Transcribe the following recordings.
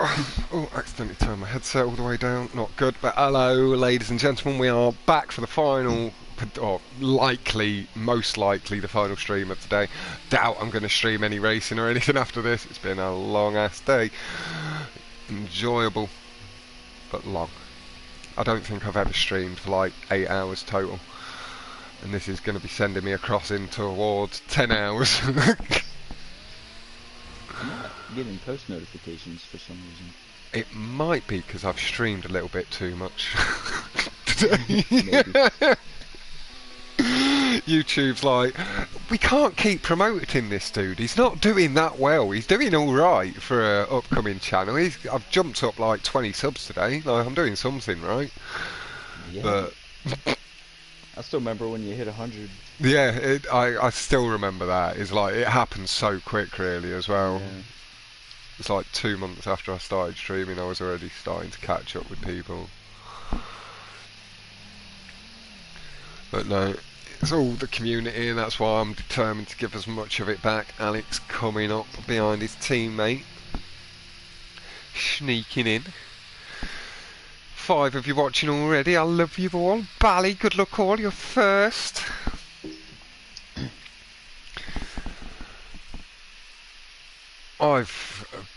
Oh, accidentally turned my headset all the way down. Not good. But hello, ladies and gentlemen. We are back for the final, or most likely, the final stream of today. Doubt I'm going to stream any racing or anything after this. It's been a long-ass day. Enjoyable, but long. I don't think I've ever streamed for like 8 hours total. And this is going to be sending me across in towards 10 hours. I'm not getting post notifications for some reason. It might be because I've streamed a little bit too much today. YouTube's like, we can't keep promoting this dude. He's not doing that well. He's doing all right for an upcoming channel. I've jumped up like 20 subs today. Like, I'm doing something right. Yeah. But I still remember when you hit 100. Yeah, I still remember that. It's like it happened so quick, really, as well. Yeah. It's like 2 months after I started streaming, I was already starting to catch up with people. But no, it's all the community, and that's why I'm determined to give as much of it back. Alex coming up behind his teammate, sneaking in. 5 of you watching already. I love you all. Bally, good luck all. You're first.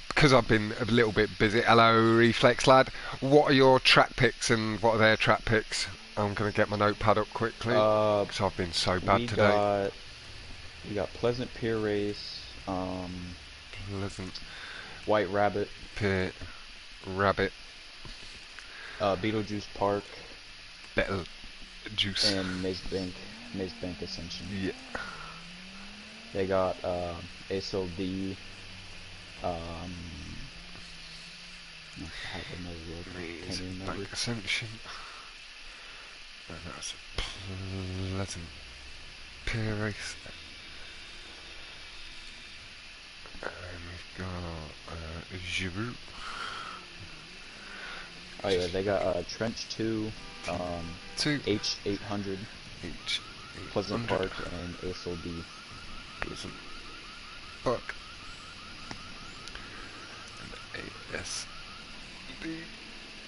Because I've been a little bit busy. Hello, Reflex lad. What are your track picks and what are their track picks? I'm going to get my notepad up quickly because I've been so bad today. We got Pleasant Pier Race, Pleasant White Rabbit, Pier Rabbit, Beetlejuice Park, Beetlejuice, and Maze Bank Ascension. Yeah. They got Asil D. Maze Bank Ascension. And that's a Pleasant Pier Race. And we've got Giroud. Oh yeah, they got Trench 2, H800, Pleasant Park, and Asil D. Pleasant Park. And ASD.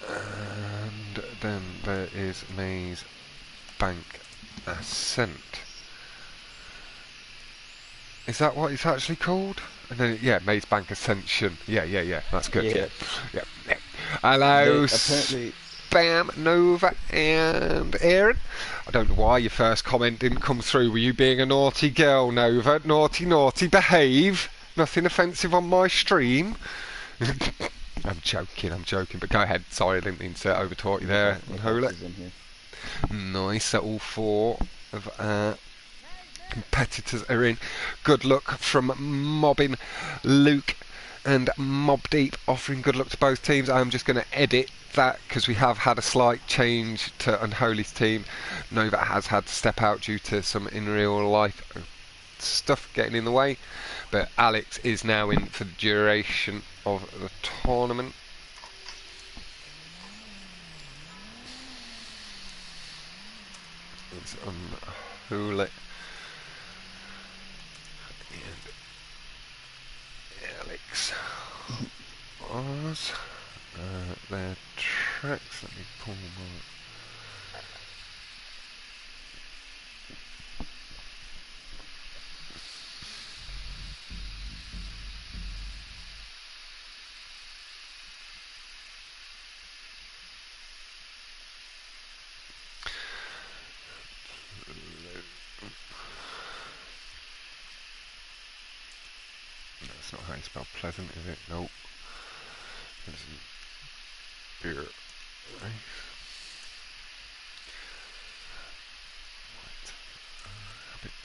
And then there is Maze Bank Ascent. Is that what it's actually called? And then, yeah, Maze Bank Ascension. Yeah, that's good. Yeah. Hello, Spam, Nova, and Aaron. I don't know why your first comment didn't come through. Were you being a naughty girl, Nova? Naughty, behave. Nothing offensive on my stream. I'm joking, but go ahead. Sorry, I didn't mean to overtalk you there. Unholy. Nice, that all 4 of our competitors are in. Good luck from Mobbing Luke and Mob Deep, offering good luck to both teams. I'm just going to edit that because we have had a slight change to Unholy's team. Nova has had to step out due to some in real life stuff getting in the way, but Alex is now in for the duration of the tournament. It's Unholy and AlexAus. Their tracks, let me pull my... That's not how you spell pleasant, is it? Nope. Pleasant Pier Race. Rabbit.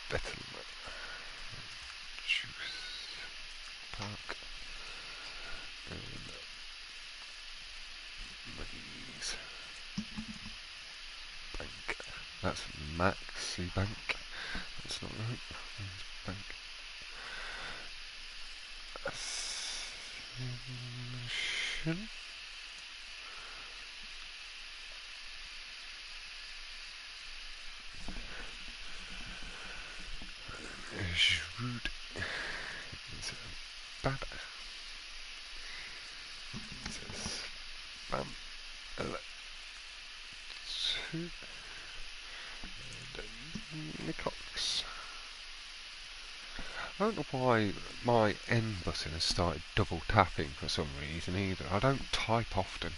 Beetle. Juice Park. And Maze Bank. That's Maxi Bank. That's not right. Bank. Ascension. Giroud. bad. Spam. Two. Nikkox. I don't know why my N button has started double tapping for some reason either. I don't type often.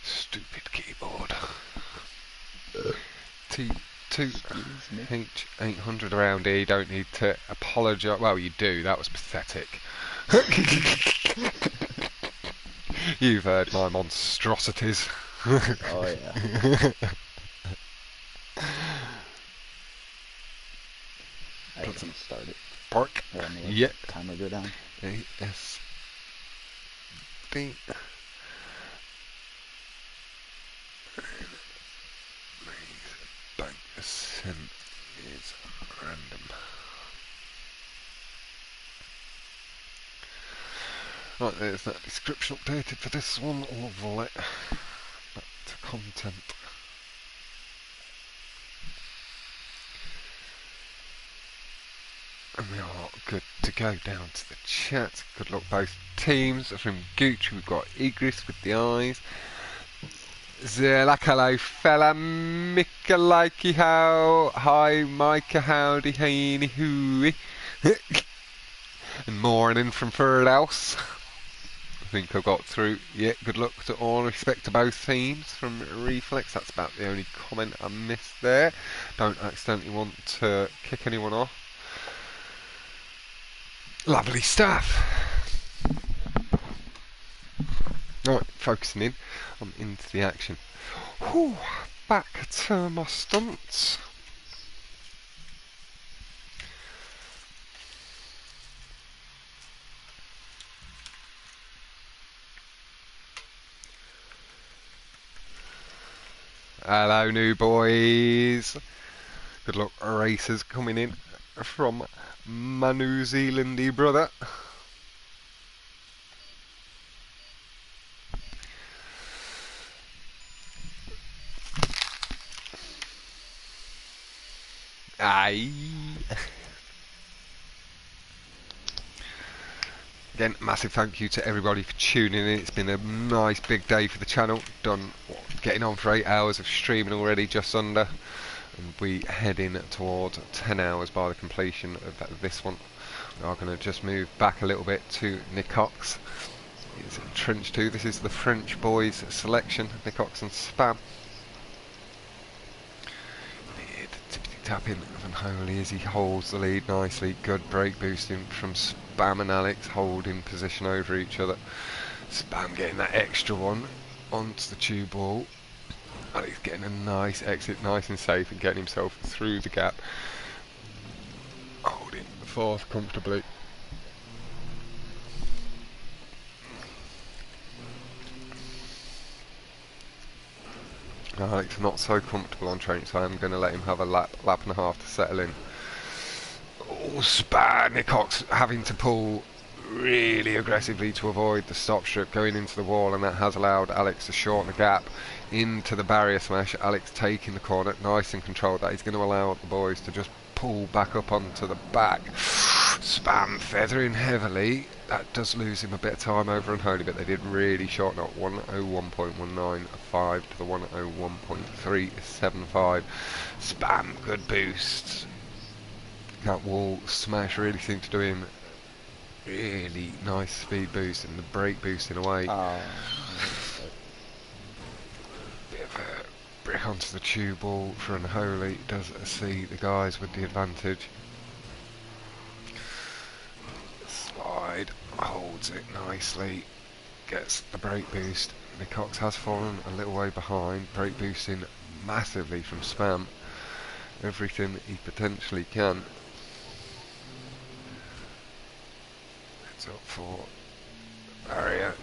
Stupid keyboard. T2H800 around here. You don't need to apologise. Well, you do. That was pathetic. You've heard my monstrosities. Oh yeah. I can start it. Park. Yeah. Timer go down. ASD. Bank Ascent is random. Right, there's that description updated for this one. Lovely. Back to content. And we are good to go down to the chat. Good luck both teams. From Gucci we've got Igris with the eyes. Hello fella, Mika likey how. Hi Micah, howdy, heiny hooey. And morning from third house. I think I got through. Yeah, good luck to all. Respect to both teams from Reflex. That's about the only comment I missed there. Don't accidentally want to kick anyone off. Lovely stuff. Right, focusing in. I'm into the action. Whew, back to my stunts. Hello, new boys. Good luck, racers coming in from my New Zealandy brother. Aye. Again, massive thank you to everybody for tuning in. It's been a nice big day for the channel. Done getting on for 8 hours of streaming already, just under. And we head in towards 10 hours by the completion of this one. We are going to just move back a little bit to Nikkox. It's Trench 2. This is the French boys selection. Nikkox and Spam. Tapping of Unholy as he holds the lead nicely. Good brake boosting from Spam and Alex, holding position over each other. Spam getting that extra one onto the tube wall. Alex getting a nice exit, nice and safe, and getting himself through the gap. Holding the fourth comfortably. Alex not so comfortable on train, so I'm going to let him have a lap and a half to settle in. Oh, Nikkox having to pull really aggressively to avoid the stop strip going into the wall, and that has allowed Alex to shorten the gap into the barrier smash. Alex taking the corner, nice and controlled. That he's going to allow the boys to just pull back up onto the back. Spam feathering heavily. That does lose him a bit of time over Unholy, but they did really shorten up. 101.195 to the 101.375. Spam, good boosts. That wall smash really seemed to do him really nice speed boost, and the brake boosting away. Bit of a brick onto the tube wall for Unholy. Does see the guys with the advantage. Slide, holds it nicely, gets the brake boost. Nikkox has fallen a little way behind, brake boosting massively from Spam. Everything he potentially can. Heads up for barrier,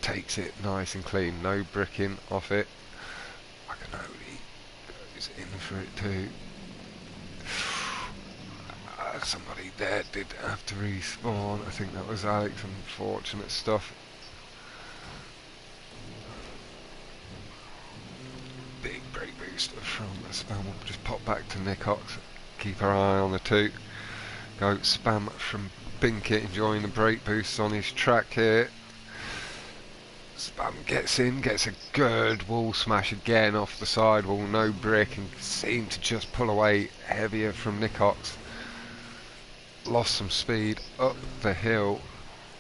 takes it nice and clean, no bricking off it. Unholy goes in for it too. Somebody there did have to respawn. I think that was Alex. Unfortunate stuff. Big brake boost from Spam. We'll just pop back to Nikkox. Keep our eye on the two. Go Spam from Binker enjoying the brake boosts on his track here. Spam gets in, gets a good wall smash again off the sidewall, no brick, and seemed to just pull away heavier from Nikkox. Lost some speed up the hill.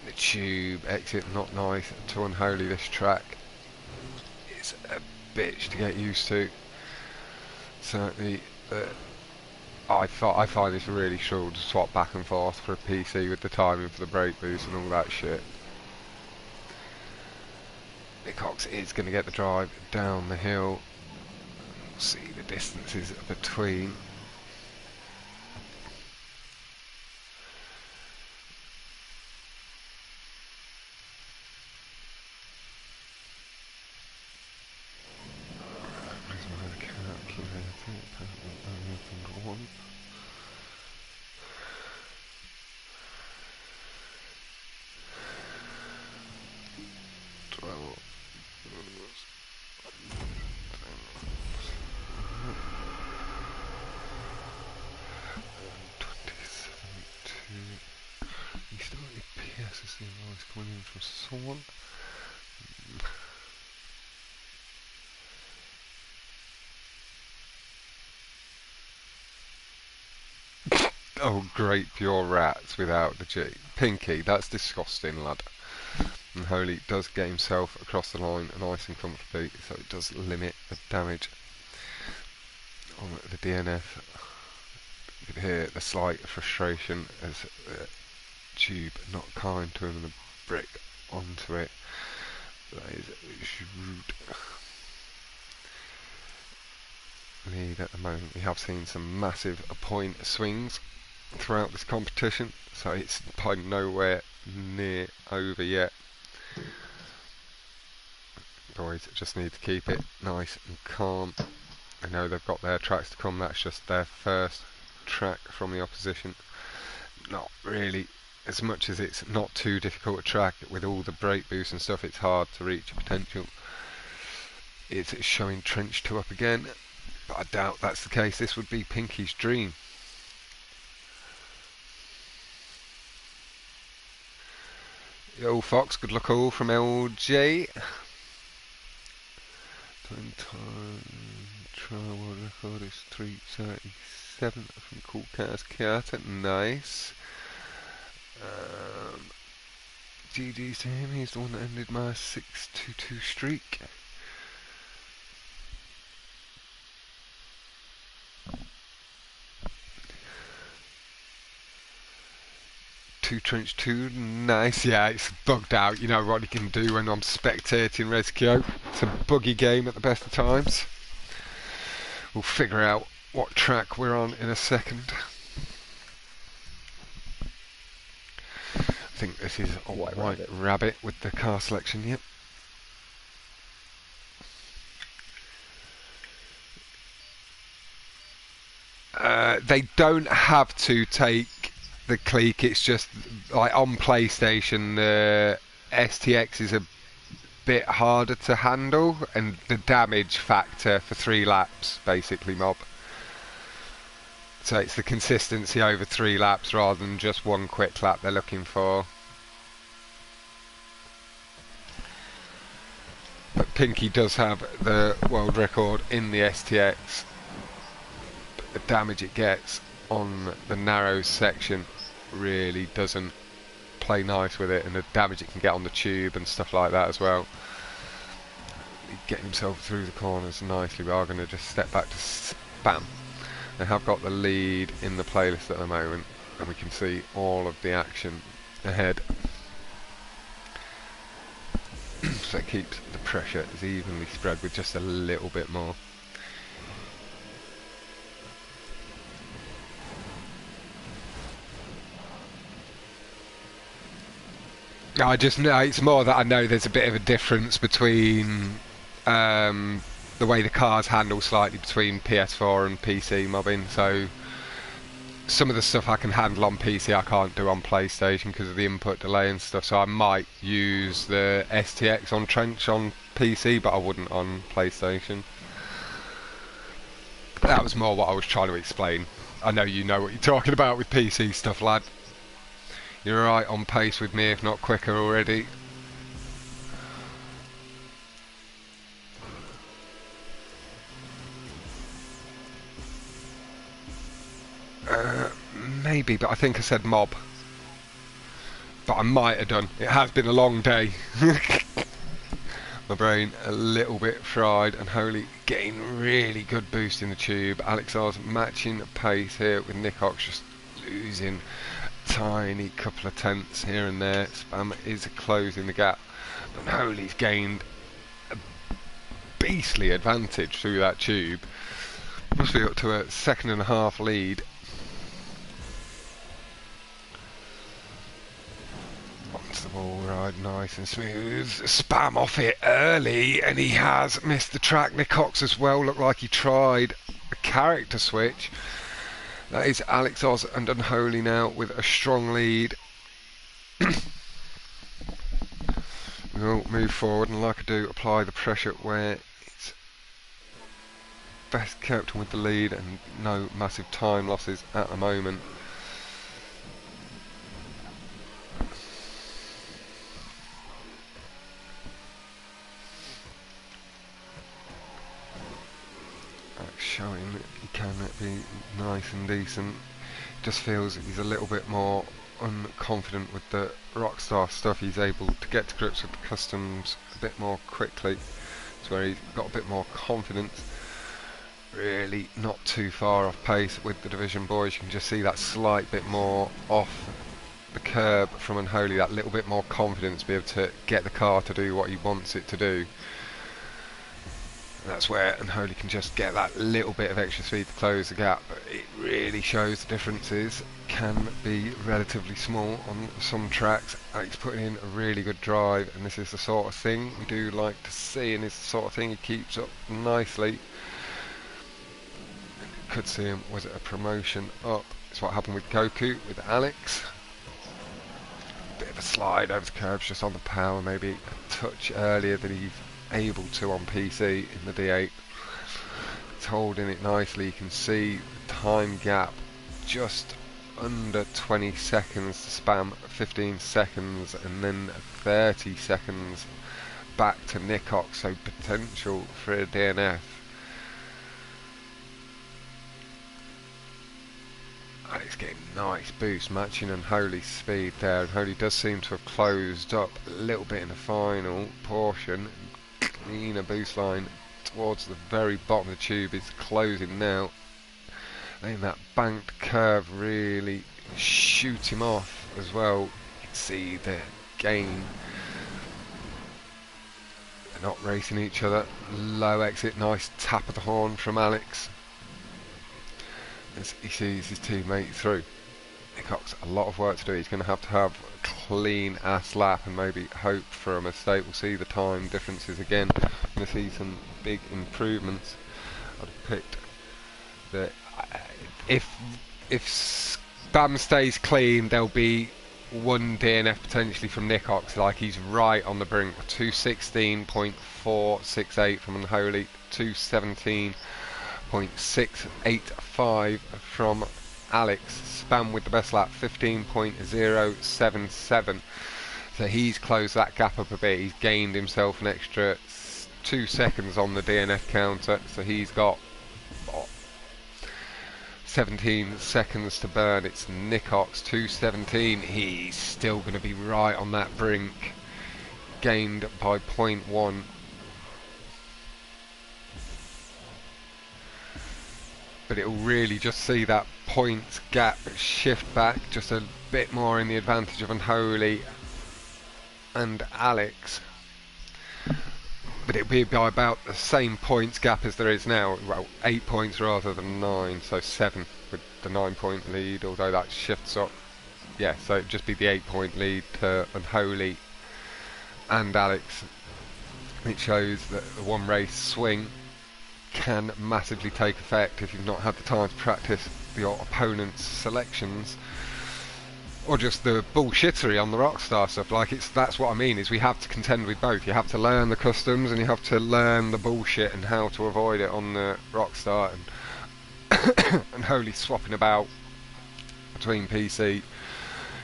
The tube exit, not nice. To Unholy, this track is a bitch to get used to. Certainly, I find this really struggle to swap back and forth for a PC with the timing for the brake boost and all that shit. Nikkox is going to get the drive down the hill. We'll see the distances between. Where's my calculator? Apparently only thing one. Coming in from someone. Oh, great pure rats without the G. Pinky, that's disgusting, lad. Unholy does get himself across the line nice and comfortably, so it does limit the damage on the DNF. You can hear the slight frustration as the tube not kind to him and the brick onto it. That is Giroud. Lead at the moment. We have seen some massive point swings throughout this competition, so it's by nowhere near over yet. Boys just need to keep it nice and calm. I know they've got their tracks to come, that's just their first track from the opposition. Not really, as much as it's not too difficult a track, with all the brake boosts and stuff, it's hard to reach potential. It's showing Trench 2 up again, but I doubt that's the case. This would be Pinky's dream. Yo Fox, good luck all from LJ. Try world record is 3:37 from Cool Cars Carter. Nice. GG's to him, he's the one that ended my 622 streak. Trench 2, nice. Yeah, it's bugged out. You know what you can do when I'm spectating Rescue. It's a buggy game at the best of times. We'll figure out what track we're on in a second. I think this is a White Rabbit with the car selection, yep. They don't have to take the clique, it's just like on PlayStation the STX is a bit harder to handle, and the damage factor for 3 laps basically mob. So it's the consistency over 3 laps rather than just one quick lap they're looking for. But Pinky does have the world record in the STX, but the damage it gets on the narrow section really doesn't play nice with it, and the damage it can get on the tube and stuff like that as well. He's getting himself through the corners nicely. We are going to just step back to spam. They have got the lead in the playlist at the moment, and we can see all of the action ahead. So it keeps the pressure as evenly spread with just a little bit more. I just know it's more that I know there's a bit of a difference between the way the cars handle slightly between PS4 and PC mobbing. So some of the stuff I can handle on PC I can't do on PlayStation because of the input delay and stuff. So I might use the STX on Trench on PC, but I wouldn't on PlayStation. That was more what I was trying to explain. I know you know what you're talking about with PC stuff, lad. You're right on pace with me, if not quicker already. Maybe, but I think I said mob. But I might have done. It has been a long day. My brain a little bit fried. Unholy getting really good boost in the tube. AlexAus matching pace here with Nikkox just losing tiny couple of tenths here and there. Spam is closing the gap. Unholy's gained a beastly advantage through that tube. Must be up to a 1.5 lead. Onto the ball ride, nice and smooth. Spam off it early, and he has missed the track. Nikkox as well, looked like he tried a character switch. That is AlexAus and Unholy now with a strong lead. We'll move forward and, like I do, apply the pressure where it's best kept with the lead and no massive time losses at the moment. Showing that he can be nice and decent. Just feels he's a little bit more unconfident with the Rockstar stuff. He's able to get to grips with the customs a bit more quickly. It's where he's got a bit more confidence. Really not too far off pace with the Division boys. You can just see that slight bit more off the curb from Unholy, that little bit more confidence to be able to get the car to do what he wants it to do. That's where Unholy can just get that little bit of extra speed to close the gap. But it really shows the differences can be relatively small on some tracks. He's putting in a really good drive, and this is the sort of thing we do like to see, and it's the sort of thing he keeps up nicely. Could see him, was it a promotion up? It's what happened with Goku, with Alex. Bit of a slide over the curbs just on the power, maybe a touch earlier than he's able to on PC in the D8. It's holding it nicely. You can see the time gap just under 20 seconds to Spam, 15 seconds and then 30 seconds back to Nikkox, so potential for a DNF. Alex getting nice boost, matching Unholy's speed there. Unholy does seem to have closed up a little bit in the final portion. Cleaner boost line towards the very bottom of the tube is closing now. Letting that banked curve really shoot him off as well. You can see the gain. They're not racing each other. Low exit, nice tap of the horn from Alex as he sees his teammate through. Nikkox, a lot of work to do. He's going to have a clean ass lap and maybe hope for a mistake. We'll see the time differences again. We're going to see some big improvements. I'd have picked the if Spam stays clean, there'll be one DNF potentially from Nikkox. Like, he's right on the brink. 216.468 from Unholy, 217.685 from Alex. Spam with the best lap, 15.077. So he's closed that gap up a bit. He's gained himself an extra 2 seconds on the DNF counter. So he's got 17 seconds to burn. It's Nikkox, 217. He's still going to be right on that brink. Gained by 0.1. But it'll really just see that points gap shift back just a bit more in the advantage of Unholy and Alex. But it'll be by about the same points gap as there is now. Well, 8 points rather than 9, so 7 with the 9-point lead, although that shifts up. Yeah, so it'd just be the 8-point lead to Unholy and Alex. It shows that the one race swing can massively take effect if you've not had the time to practice your opponent's selections, or just the bullshittery on the Rockstar stuff. Like, that's what I mean, is we have to contend with both. You have to learn the customs and you have to learn the bullshit and how to avoid it on the Rockstar. And Holy swapping about between PC,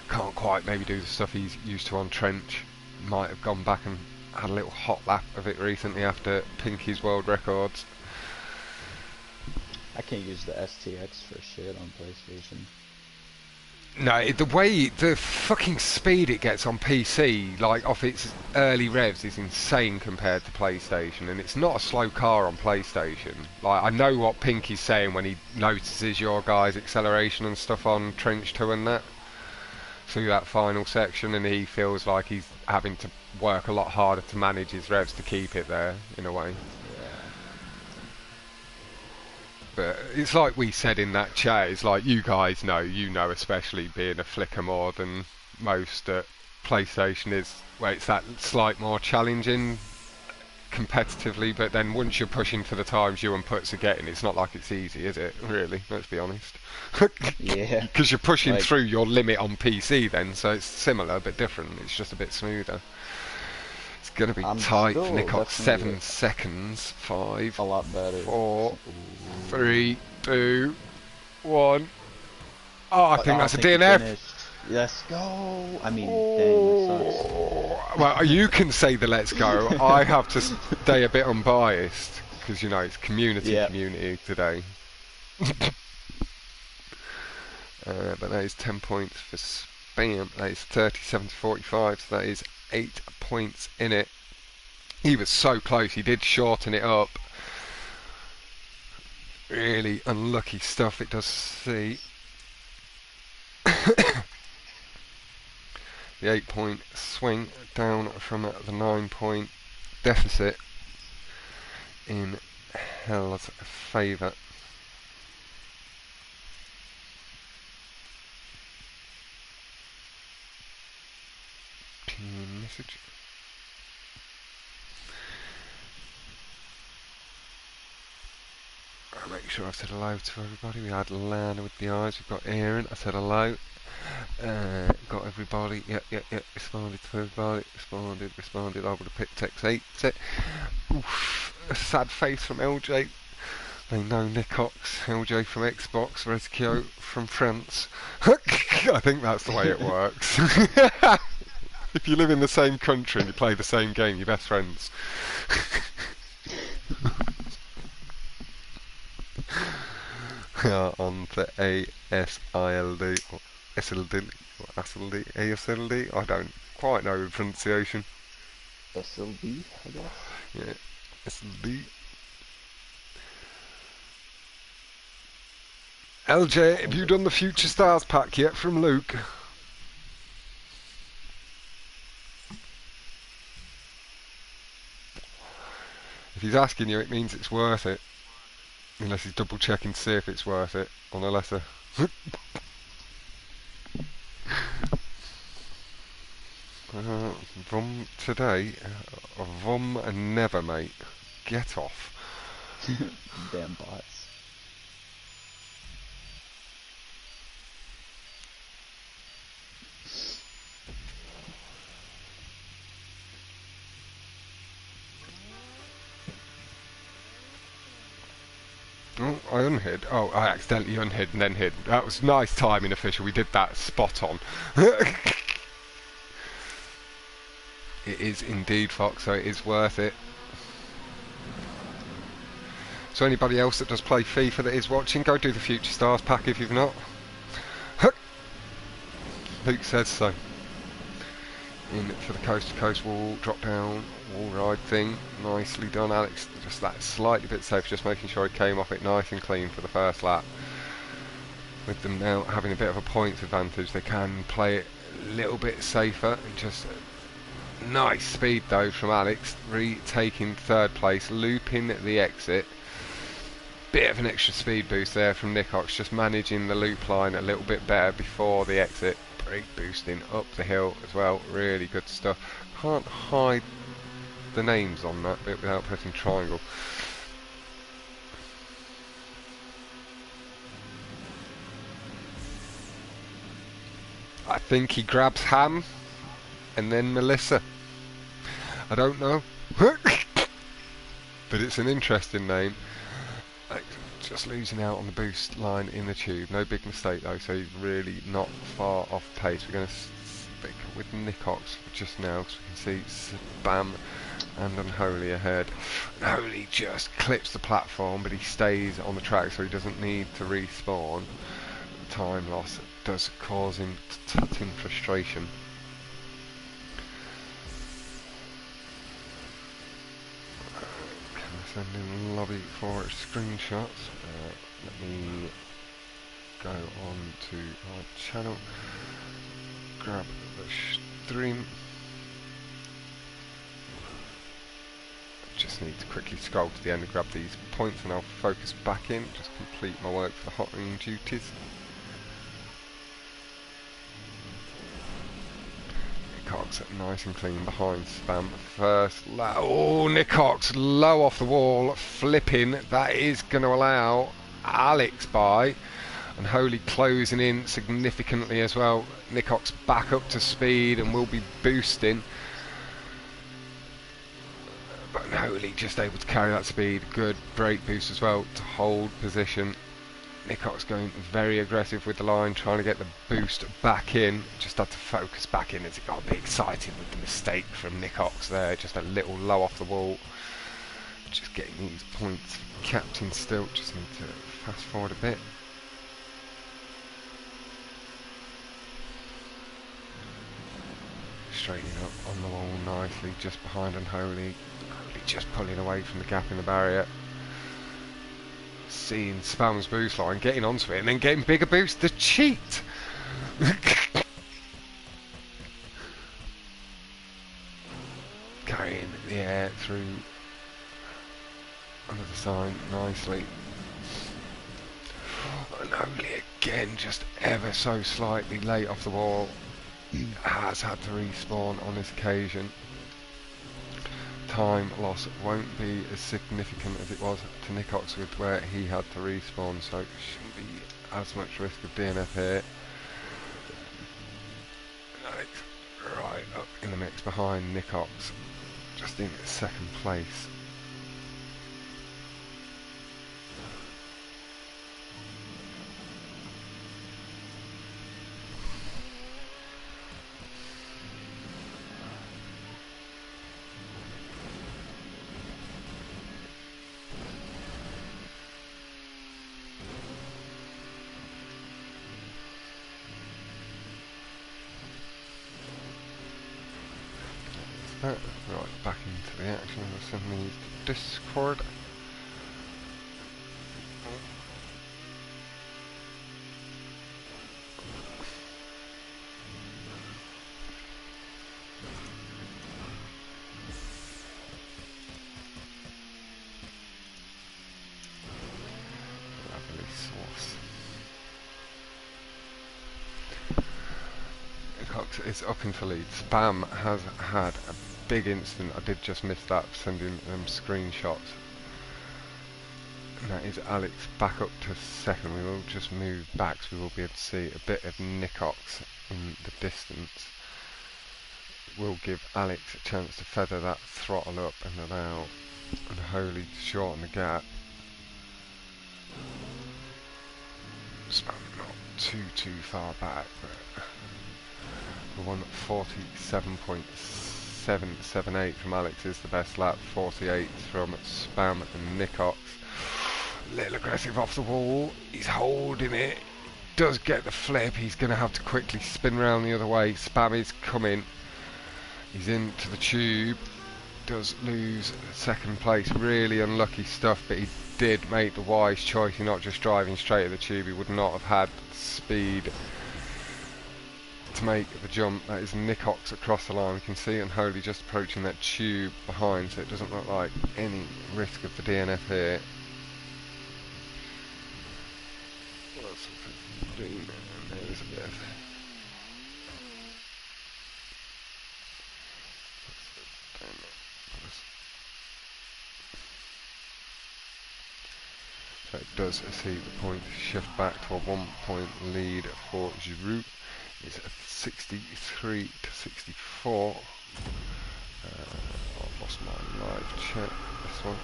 can't quite maybe do the stuff he's used to on trench. Might have gone back and had a little hot lap of it recently after Pinky's world records. I can't use the STX for shit on PlayStation. No, the way, the fucking speed it gets on PC, like off its early revs, is insane compared to PlayStation, and it's not a slow car on PlayStation. Like, I know what Pinky's saying when he notices your guy's acceleration and stuff on Trench 2 and that, through that final section, and he feels like he's having to work a lot harder to manage his revs to keep it there, in a way. But it's like we said in that chat, it's like you guys know, especially being a flicker more than most, that PlayStation is where it's that slight more challenging competitively, but then once you're pushing for the times you and Puts are getting, it's not like it's easy, is it? Really, let's be honest. Yeah. Because you're pushing through your limit on PC then, so it's similar but different, it's just a bit smoother. It's going to be tight. Nikkox 7 seconds. 5, a lot better. 4, 3, 2, 1. Oh, I think that's a DNF. Let's go. I mean, dang, that sucks. Well, you can say the let's go. I have to stay a bit unbiased because, you know, it's community today. But that is 10 points for Spam. That is 37 to 45, so that is 8 points in it. He was so close, he did shorten it up. Really unlucky stuff, it does see. The 8-point swing down from the 9-point deficit in Hell's favour. Team message. I'll make sure I've said hello to everybody. We had Lana with the eyes, we've got Aaron, I said hello. Got everybody, yep, responded to everybody, responded over the pit text 8. Oof, a sad face from LJ. They know Nikkox, LJ from Xbox, Rezkio from France. I think that's the way it works. If you live in the same country and you play the same game, you're best friends. On the ASILD, or SLD, or ASLD, ASLD, I don't quite know the pronunciation. SLD, I guess? Yeah, SLD. LJ, have you done the Future Stars pack yet from Luke? If he's asking you, it means it's worth it. Unless he's double checking to see if it's worth it on a letter. Vom today, vom never, mate. Get off. Damn bots. Oh, I unhid. Oh, I accidentally unhid and then hid. That was nice timing, official. We did that spot on. It is indeed, Fox, so it is worth it. So anybody else that does play FIFA that is watching, go do the Future Stars pack if you've not. Luke says so. In for the coast to coast wall, drop down, wall ride thing. Nicely done, Alex. Just that slightly bit safe, just making sure he came off it nice and clean for the first lap. With them now having a bit of a points advantage, they can play it a little bit safer. And just nice speed though from Alex, retaking third place, looping the exit. Bit of an extra speed boost there from Nikkox, just managing the loop line a little bit better before the exit. Brake boosting up the hill as well, really good stuff. Can't hide the names on that bit without pressing triangle. I think he grabs Ham and then Melissa. I don't know. But it's an interesting name. just losing out on the boost line in the tube. No big mistake though, so he's really not far off pace. We're going to stick with Nikkox just now, because we can see Spam and Unholy ahead. Unholy just clips the platform, but he stays on the track, so he doesn't need to respawn. The time loss does cause him tutting frustration. Send in lobby for screenshots. Let me go on to our channel, grab the stream. Just need to quickly scroll to the end and grab these points, and I'll focus back in, just complete my work for the hot room duties. Nikkox nice and clean behind Spam. First lap. Oh, Nikkox low off the wall, flipping. That is going to allow Alex by. Unholy closing in significantly as well. Nikkox back up to speed and will be boosting. But Unholy just able to carry that speed. Good brake boost as well to hold position. Nikkox going very aggressive with the line, trying to get the boost back in. Just had to focus back in as it got a bit excited with the mistake from Nikkox there. Just a little low off the wall. Just getting these points. Captain still. Just need to fast forward a bit. Straightening up on the wall nicely, just behind Unholy. Unholy just pulling away from the gap in the barrier. Seeing Spam's boost line, getting onto it, and then getting bigger boost. The cheat! Carrying the air through under the sign nicely. And only again, just ever so slightly late off the wall. Has had to respawn on this occasion. Time loss won't be as significant as it was to Nikkox with where he had to respawn, so shouldn't be as much risk of DNF here. Alex right up in the mix behind Nikkox, just in second place. Right, back into the action. We'll send these to Discord. Lovely sauce. Nikkox is up into lead. Spam has had a big instant. I did just miss that, sending them screenshots. And that is Alex back up to second. We will just move back so we will be able to see a bit of Nikkox in the distance. Will give Alex a chance to feather that throttle up and allow Unholy to shorten the gap. Spam not too far back, but the 1:47.778 from Alex is the best lap. 48 from Spam and Nikkox. Little aggressive off the wall. He's holding it. Does get the flip. He's going to have to quickly spin round the other way. Spam is coming. He's into the tube. Does lose second place. Really unlucky stuff, but he did make the wise choice. He's not just driving straight at the tube. He would not have had speed to make the jump. That is Nikkox across the line. We can see Unholy just approaching that tube behind, so it doesn't look like any risk of the DNF here. And there's a bit of so it does see the point shift back to a 1 point lead for Giroud. It's at 63 to 64. I've lost my live chat. This one.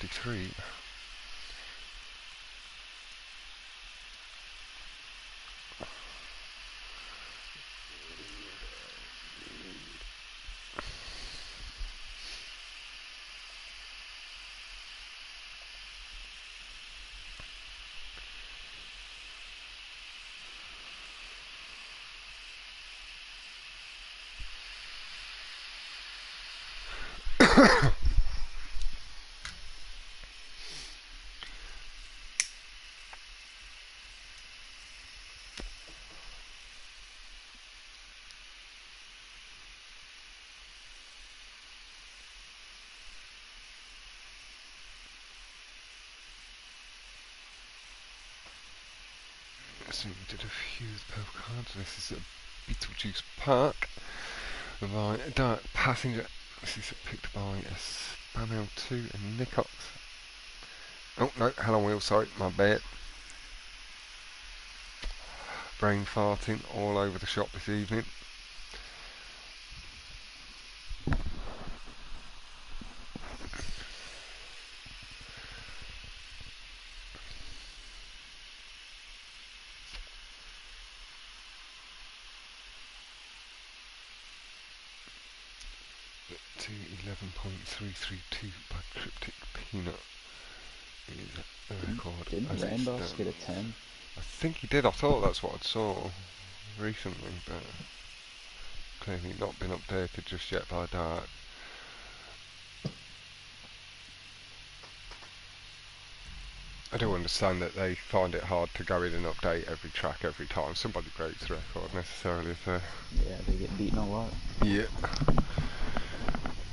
53. So we did a few of the purple cards. This is a Beetlejuice Park by a Dark Passenger. This is picked by a Spam L2 and Nikkox. Oh no, hell on wheel, sorry, my bad. Brain farting all over the shop this evening. To 11.332 by Cryptic Peanut is a record. Didn't Rainbows get a 10? I think he did. I thought that's what I saw recently, but clearly not been updated just yet by Dark. I do understand that they find it hard to go in and update every track every time somebody breaks the record necessarily, so... Yeah, they get beaten a lot. Yeah.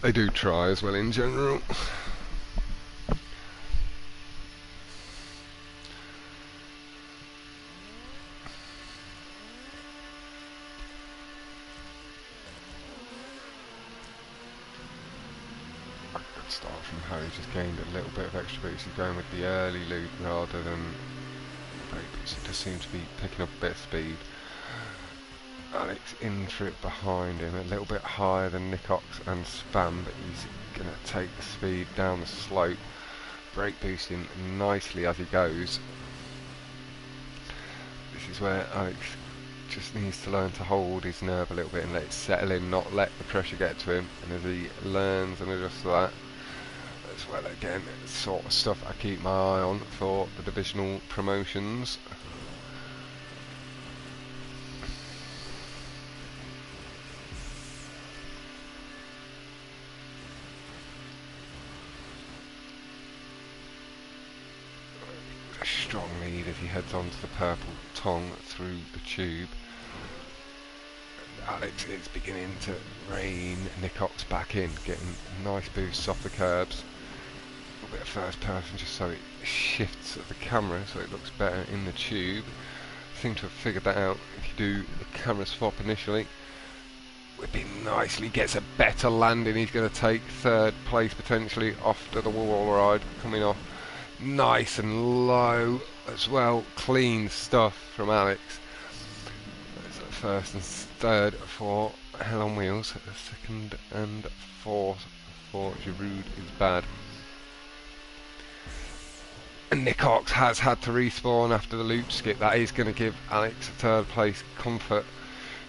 They do try as well in general. Start from Harry, just gained a little bit of extra boost. He's going with the early loop rather than break boost. It does seem to be picking up a bit of speed. Alex in for it behind him, a little bit higher than Nikkox and Spam, but he's going to take the speed down the slope, brake boosting nicely as he goes. This is where Alex just needs to learn to hold his nerve a little bit and let it settle in, not let the pressure get to him, and as he learns and adjusts to that, as well, again, it's sort of stuff I keep my eye on for the divisional promotions. A strong lead as he heads onto the purple tongue through the tube. Alex is beginning to rein Nikkox back in, getting nice boosts off the curbs. A little bit of first person just so it shifts the camera so it looks better in the tube. Seem to have figured that out. If you do the camera swap initially, whipping nicely, gets a better landing. He's going to take third place potentially after the wall ride, coming off nice and low as well. Clean stuff from Alex. First and third for Hell on Wheels. Second and fourth for Giroud is bad. And Nikkox has had to respawn after the loop skip. That is going to give Alex a third place comfort.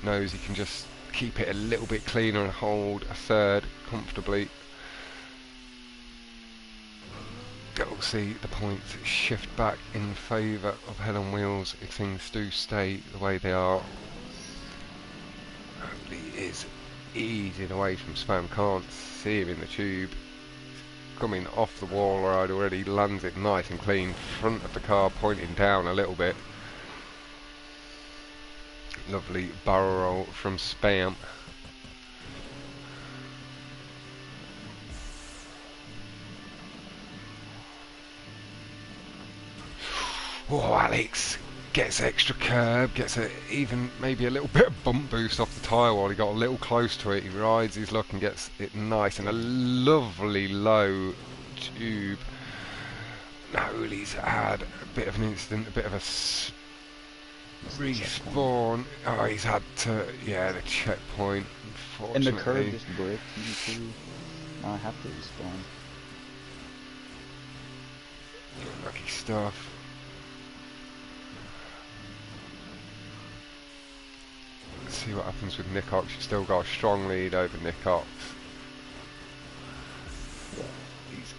Knows he can just keep it a little bit cleaner and hold a third comfortably. You'll see the points shift back in favour of Hell on Wheels if things do stay the way they are. He is easing away from Spam, can't see him in the tube. Coming off the wall ride already, lands it nice and clean, front of the car pointing down a little bit. Lovely barrel roll from Spam. Oh, Alex gets extra curb, gets even maybe a little bit of bump boost off the tyre while he got a little close to it. He rides his luck and gets it nice and a lovely low tube. Unholy's had a bit of an incident, a bit of a respawn. Oh, he's had to, yeah, the checkpoint, unfortunately. And the curve just bricked you too. I have to respawn. Lucky stuff. Let's see what happens with Nikkox. You've still got a strong lead over Nikkox. He's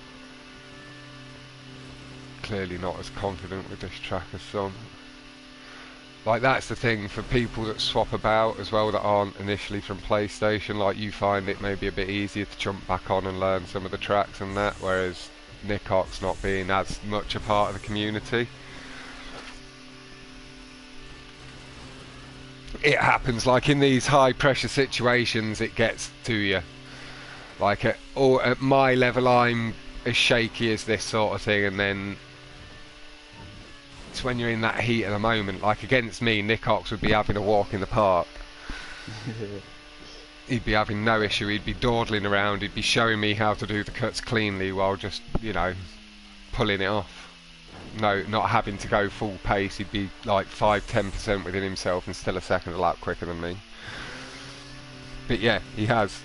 clearly not as confident with this track as some. Like, that's the thing for people that swap about as well, that aren't initially from PlayStation. Like, you find it may be a bit easier to jump back on and learn some of the tracks and that, whereas Nikkox not being as much a part of the community. It happens, like in these high pressure situations, it gets to you. Like at my level, I'm as shaky as this sort of thing, and then it's when you're in that heat of the moment. Like against me, Nikkox would be having a walk in the park. He'd be having no issue. He'd be dawdling around. He'd be showing me how to do the cuts cleanly while just, you know, pulling it off. No, not having to go full pace. He'd be like 5-10% within himself and still a second a lap quicker than me. But yeah, he has.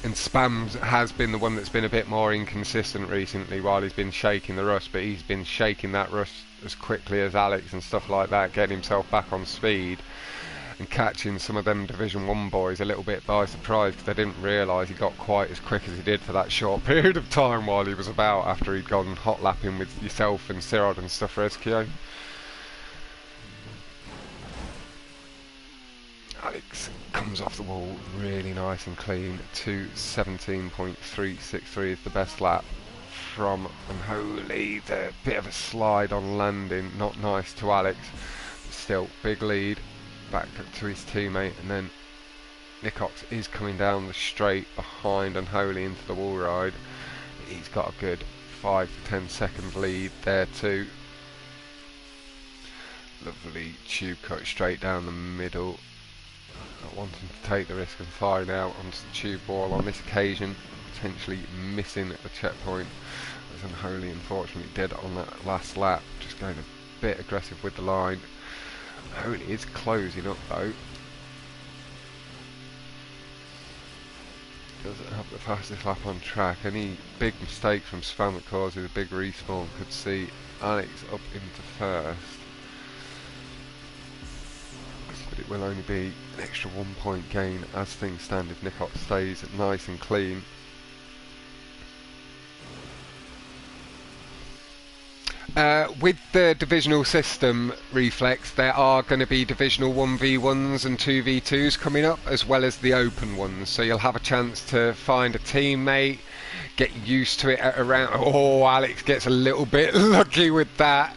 And Spams has been the one that's been a bit more inconsistent recently while he's been shaking the rust, but he's been shaking that rust as quickly as Alex and stuff like that, getting himself back on speed and catching some of them Division 1 boys a little bit by surprise, because they didn't realise he got quite as quick as he did for that short period of time while he was about, after he'd gone hot lapping with yourself and Sirod and stuff for SKO. Alex comes off the wall really nice and clean. 2:17.363 is the best lap from Unholy. The bit of a slide on landing, not nice to Alex, but still big lead back to his teammate. And then Nikkox is coming down the straight behind Unholy into the wall ride. He's got a good 5 to 10 second lead there too. Lovely tube cut straight down the middle. Not wanting to take the risk of firing out onto the tube wall on this occasion, potentially missing at the checkpoint, as Unholy unfortunately did on that last lap, just going a bit aggressive with the line. Unholy is closing up though. Doesn't have the fastest lap on track. Any big mistake from Spam that causes a big respawn could see Alex up into first. But it will only be an extra 1 point gain as things stand if Nikkox stays nice and clean. With the divisional system, Reflex, there are going to be divisional 1v1s and 2v2s coming up, as well as the open ones, so you'll have a chance to find a teammate, get used to it around. Oh, Alex gets a little bit lucky with that.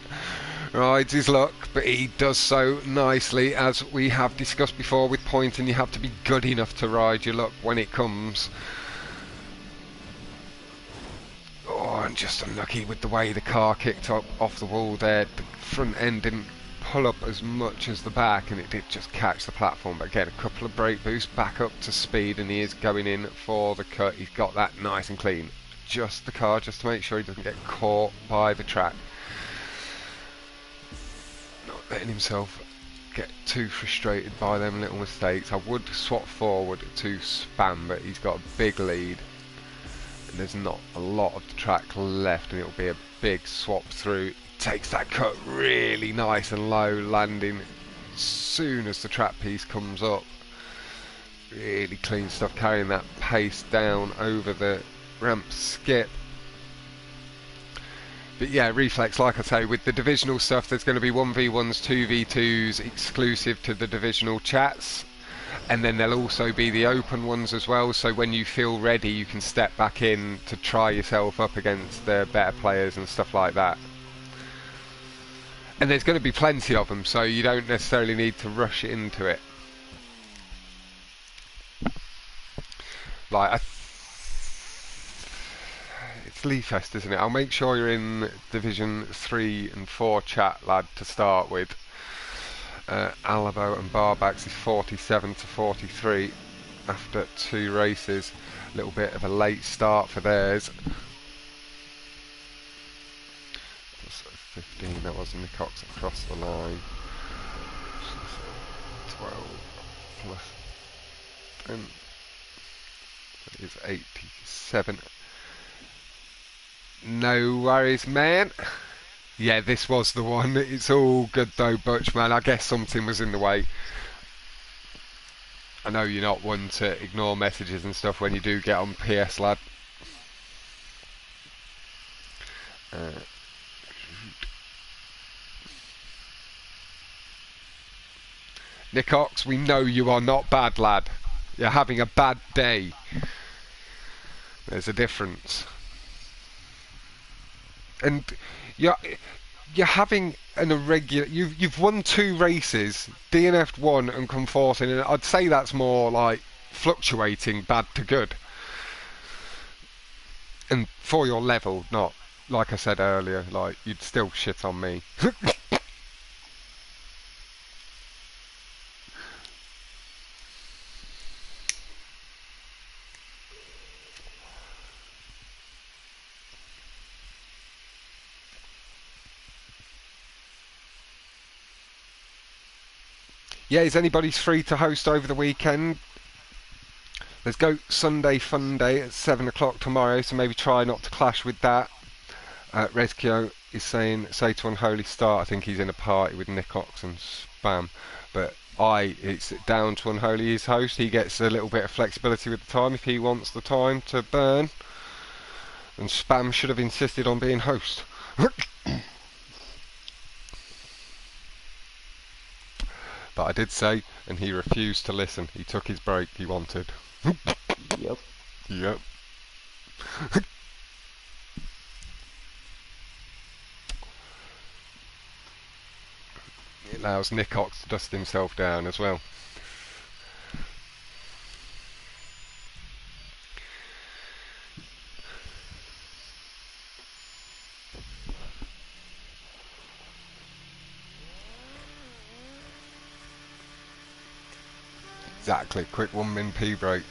Rides his luck, but he does so nicely, as we have discussed before with pointing. You have to be good enough to ride your luck when it comes. Oh, and just unlucky with the way the car kicked up off the wall there. The front end didn't pull up as much as the back, and it did just catch the platform. But again, a couple of brake boosts back up to speed, and he is going in for the cut. He's got that nice and clean. Just the car, just to make sure he doesn't get caught by the track. Letting himself get too frustrated by them little mistakes. I would swap forward to Spam, but he's got a big lead and there's not a lot of the track left, and it'll be a big swap through. Takes that cut really nice and low, landing as soon as the track piece comes up. Really clean stuff, carrying that pace down over the ramp skip. But yeah, Reflex, like I say, with the divisional stuff, there's going to be 1v1s, 2v2s exclusive to the divisional chats. And then there'll also be the open ones as well, so when you feel ready, you can step back in to try yourself up against the better players and stuff like that. And there's going to be plenty of them, so you don't necessarily need to rush into it. Like, it's Lee Fest, isn't it? I'll make sure you're in Division 3 and 4 chat, lad, to start with. Alabo and Barbacks is 47 to 43 after 2 races. A little bit of a late start for theirs. Plus 15, that was Nikkox across the line. 12 plus 10. That is 87. No worries, man. Yeah, this was the one. It's all good though, Butch, man. I guess something was in the way. I know you're not one to ignore messages and stuff when you do get on PS, lad. Nikkox, we know you are not bad, lad. You're having a bad day. There's a difference. And you're having an irregular. You've won 2 races, DNF'd 1 and come 4th, and I'd say that's more like fluctuating bad to good. And for your level, not like I said earlier, like you'd still shit on me. Yeah, is anybody free to host over the weekend? Let's go Sunday Fun Day at 7 o'clock tomorrow, so maybe try not to clash with that. Rezkio is saying, say to Unholy start. I think he's in a party with Nikkox and Spam. But it's down to Unholy, his host. He gets a little bit of flexibility with the time if he wants the time to burn. And Spam should have insisted on being host. But I did say, and he refused to listen. He took his break he wanted. Yep. Yep. It allows Nikkox to dust himself down as well. Exactly, quick 1-min P break.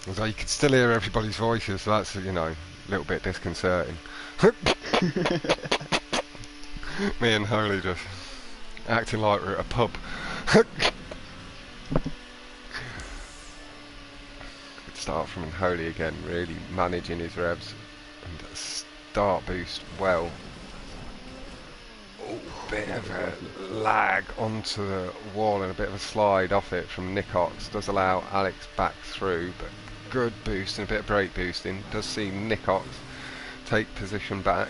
Although you can still hear everybody's voices, so that's, you know, a little bit disconcerting. Me and Holy just acting like we're at a pub. Good start from Unholy again, really managing his revs and start boost well. Bit of a lag onto the wall and a bit of a slide off it from Nikkox does allow Alex back through, but good boost and a bit of brake boosting does see Nikkox take position back.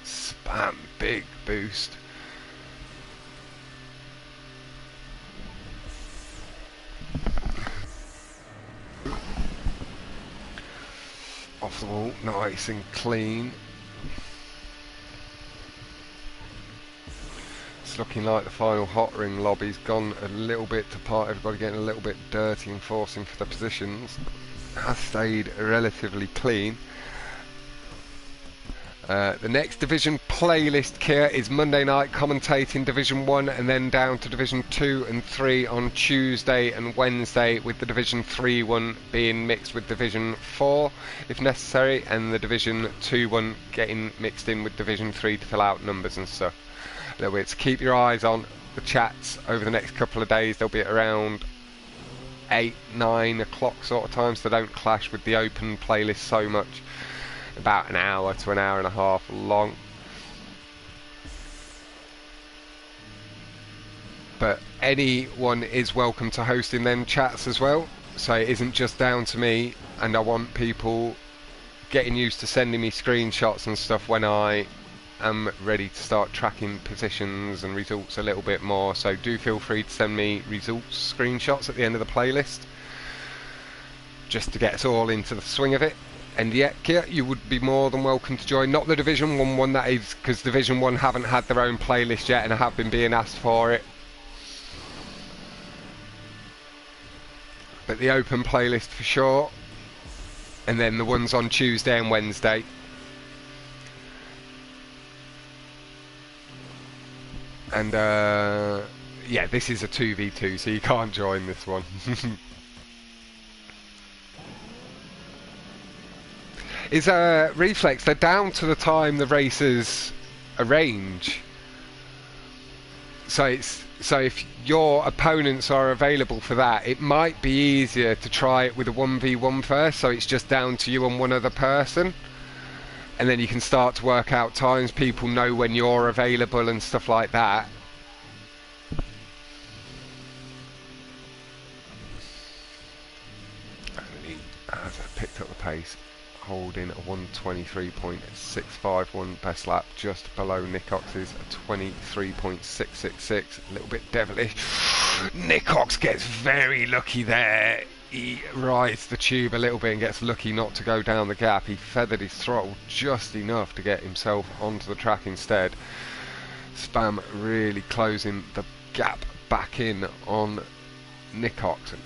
Spam, big boost. Off the wall, nice and clean. Looking like the final hot ring lobby's gone a little bit to part, everybody getting a little bit dirty and forcing for the positions. Has stayed relatively clean. The next division playlist, Kier, is Monday night commentating Division 1 and then down to Division 2 and 3 on Tuesday and Wednesday, with the Division 3 one being mixed with Division 4 if necessary, and the Division 2 one getting mixed in with Division 3 to fill out numbers and stuff. Little bit to keep your eyes on the chats over the next couple of days. They'll be at around 8-9 o'clock sort of time, so they don't clash with the open playlist so much. About an hour to an hour and a half long. But anyone is welcome to host in them chats as well, so it isn't just down to me, and I want people getting used to sending me screenshots and stuff when I am ready to start tracking positions and results a little bit more. So do feel free to send me results screenshots at the end of the playlist, just to get us all into the swing of it. And yeah, Kia, you would be more than welcome to join. Not the Division 1 one, that is, because Division 1 haven't had their own playlist yet, and I have been being asked for it. But the open playlist for sure. And then the ones on Tuesday and Wednesday. And yeah, this is a 2v2, so you can't join this one. Is Reflex, they're down to the time the races arrange. So if your opponents are available for that, it might be easier to try it with a 1v1 first, so it's just down to you and one other person. and then you can start to work out times. People know when you're available and stuff like that. He has picked up the pace, holding a 1:23.651 best lap, just below Nikkox's 23.666. A little bit devilish. Nikkox gets very lucky there. He rides the tube a little bit and gets lucky not to go down the gap. He feathered his throttle just enough to get himself onto the track instead. Spam really closing the gap back in on Nikkox. And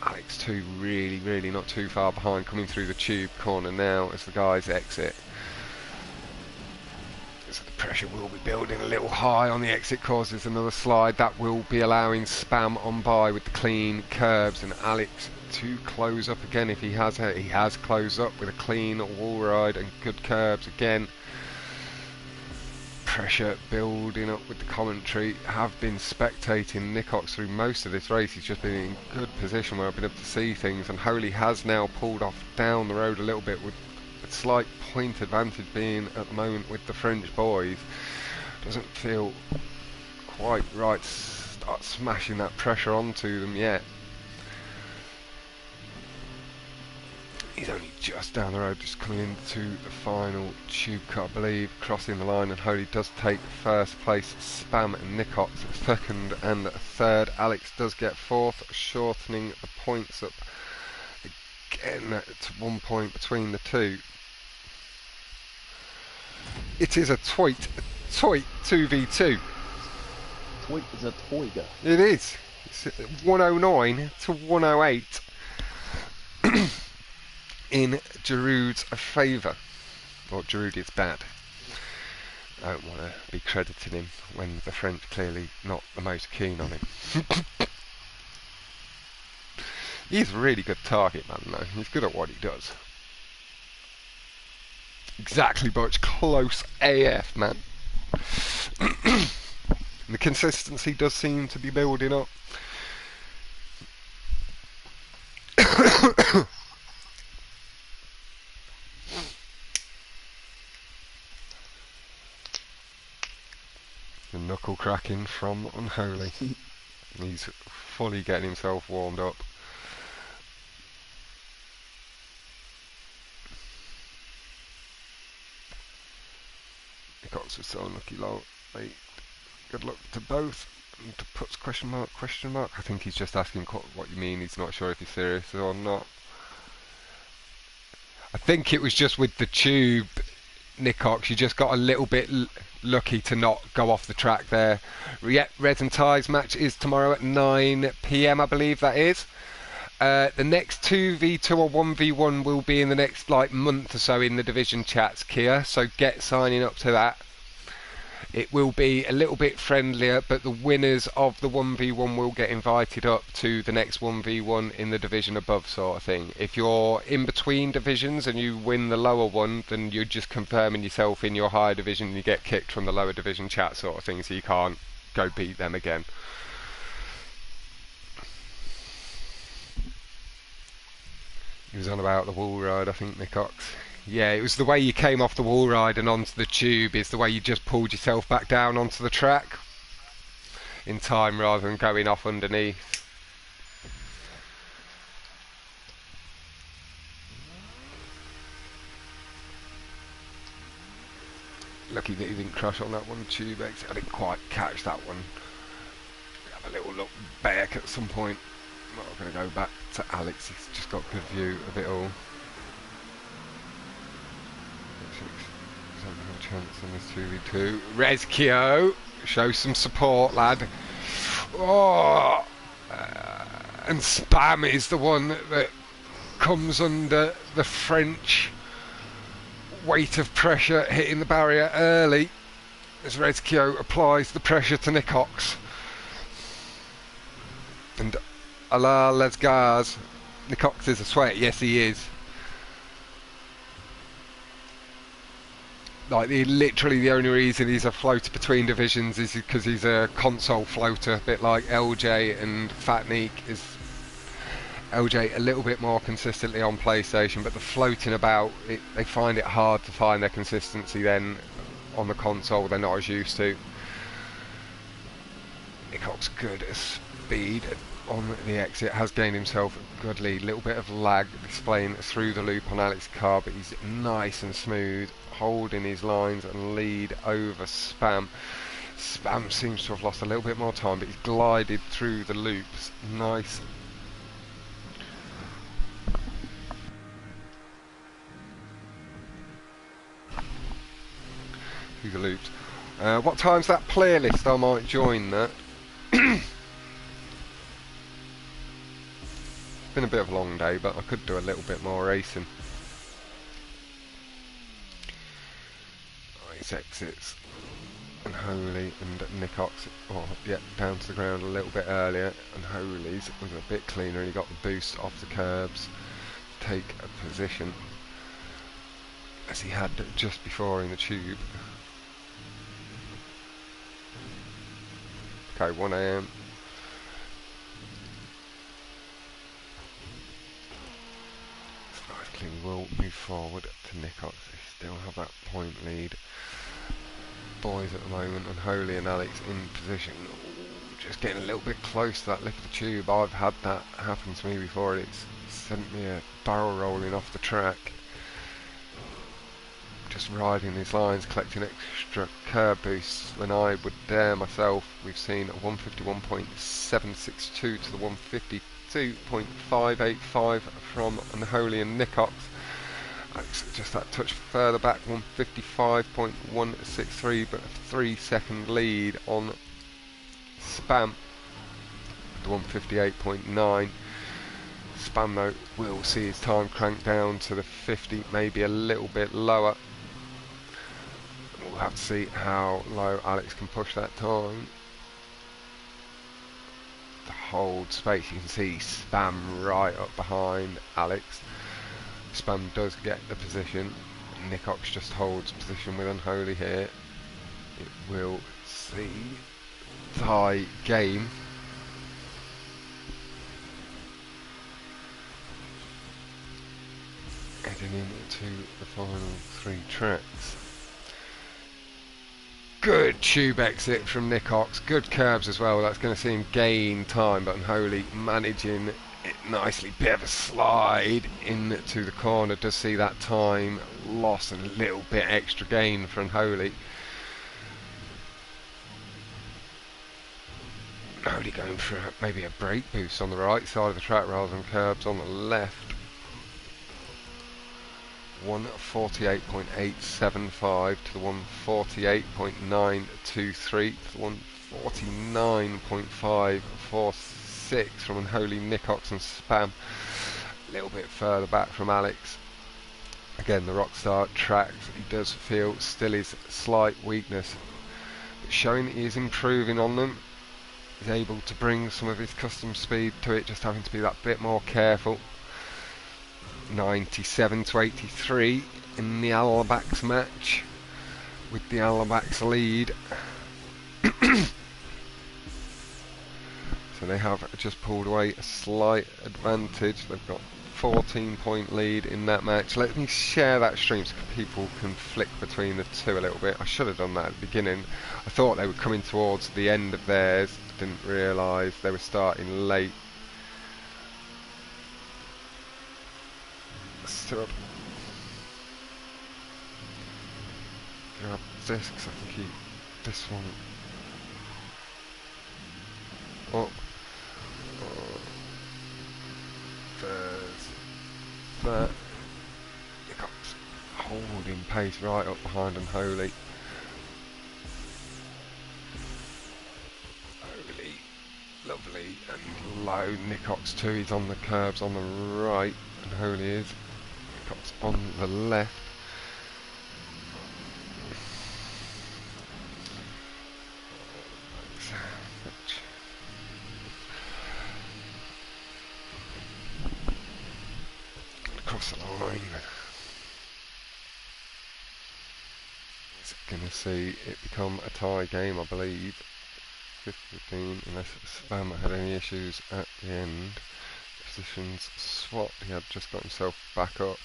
Alex too, really not too far behind, coming through the tube corner now as the guys exit. So the pressure will be building a little high on the exit, causes another slide. That will be allowing Spam on by with the clean curbs, and Alex to close up again if he has. He has closed up with a clean wall ride and good curbs again. Pressure building up with the commentary. Have been spectating Nikkox through most of this race. He's just been in good position where I've been able to see things, and Unholy has now pulled off down the road a little bit, with a slight point advantage being at the moment with the French boys. Doesn't feel quite right to start smashing that pressure onto them yet. He's only just down the road, just coming into the final tube cut, I believe, crossing the line. And Unholy does take first place. Spam and Nikkox second and third. Alex does get fourth, shortening the points up again to 1 point between the two. It is a toit 2v2. Toit is a toiga. It is. It's 109 to 108. In Giroud's favour. Or Giroud is bad. I don't want to be crediting him when the French clearly not the most keen on him. He's a really good target man though. He's good at what he does. Exactly, Butch. Close AF, man. The consistency does seem to be building up. The knuckle cracking from Unholy. He's fully getting himself warmed up. Nikkox was so unlucky late. Good luck to both. And to puts question mark. I think he's just asking what you mean. He's not sure if he's serious or not. I think it was just with the tube, Nikkox, you just got a little bit lucky to not go off the track there. Yep, Red and Ties match is tomorrow at 9 PM, I believe that is. The next 2v2 or 1v1 will be in the next month or so in the division chats, Kia, so get signing up to that. It will be a little bit friendlier, but the winners of the 1v1 will get invited up to the next 1v1 in the division above, sort of thing. If you're in between divisions and you win the lower one, then you're just confirming yourself in your higher division and you get kicked from the lower division chat, sort of thing, so you can't go beat them again. He was on about the wall ride, I think, Nikkox. Yeah, it was the way you came off the wall ride and onto the tube, is the way you just pulled yourself back down onto the track in time rather than going off underneath. Lucky that he didn't crash on that one tube exit. I didn't quite catch that one. Have a little look back at some point. I'm not going to go back to Alex, he's just got a good view of it all. No chance on this 2v2. Rezkio, show some support, lad. Oh, and Spam is the one that comes under the French weight of pressure, hitting the barrier early as Rezkio applies the pressure to Nikkox. And AlexAus, Nikkox is a sweat. Yes, he is. Literally the only reason he's a floater between divisions is because he's a console floater, a bit like LJ and Fatnik is LJ a little bit more consistently on PlayStation, but the floating about, they find it hard to find their consistency then on the console. They're not as used to. Nikkox good at speed on the exit, has gained himself a good lead. Little bit of lag displaying through the loop on Alex's car, but he's nice and smooth, holding his lines and lead over Spam. Spam seems to have lost a little bit more time, but he's glided through the loops. Nice. Through the loops. What time's that playlist? I might join that. Been a bit of a long day, but I could do a little bit more racing. Nice exits. Unholy and Nikkox, down to the ground a little bit earlier. Unholy's was a bit cleaner, and he got the boost off the curbs, take a position, as he had just before in the tube. Okay, 1 AM. Likely will move forward to Nikkox. They still have that point lead. Boys at the moment, Unholy and Alex in position. Ooh, just getting a little bit close to that lip of the tube. I've had that happen to me before. It's sent me a barrel rolling off the track. Just riding these lines, collecting extra curb boosts than I would dare myself. We've seen 151.762 to the 152.585 from Unholy and Nikkox. Just that touch further back, 155.163, but a 3-second lead on Spam, the 158.9. Spam though will see his time crank down to the 50, maybe a little bit lower. We'll have to see how low Alex can push that time. To hold space, you can see Spam right up behind Alex. Spam does get the position. Nikkox just holds position with Unholy here. It will see tie game. Heading into the final 3 tracks. Good tube exit from Nikkox. Good curbs as well. That's going to see him gain time, but Unholy managing it nicely. Bit of a slide into the corner. Does see that time loss and a little bit extra gain for Unholy. Unholy going for maybe a brake boost on the right side of the track rather than curbs on the left. 148.875 to the 148.923 to the 149.546 from Unholy, Nikkox and Spam. A little bit further back from Alex. Again, the Rockstar tracks, he does feel still his slight weakness, but showing that he is improving on them. He's able to bring some of his custom speed to it, just having to be that bit more careful. 97 to 83 in the AlexAus match, with the AlexAus lead. So they have just pulled away a slight advantage. They've got 14-point lead in that match. Let me share that stream so people can flick between the two a little bit. I should have done that at the beginning. I thought they were coming towards the end of theirs, didn't realise they were starting late. Grab this because I can keep this one up. There's that. Nikkox holding pace right up behind Unholy. Holy, lovely and low. Nikkox too. He's on the curbs on the right. Unholy is. Nikkox on the left. Across the line. It's going to see it become a tie game, I believe. 15, unless Spam had any issues at the end. positions swap. He had just got himself back up.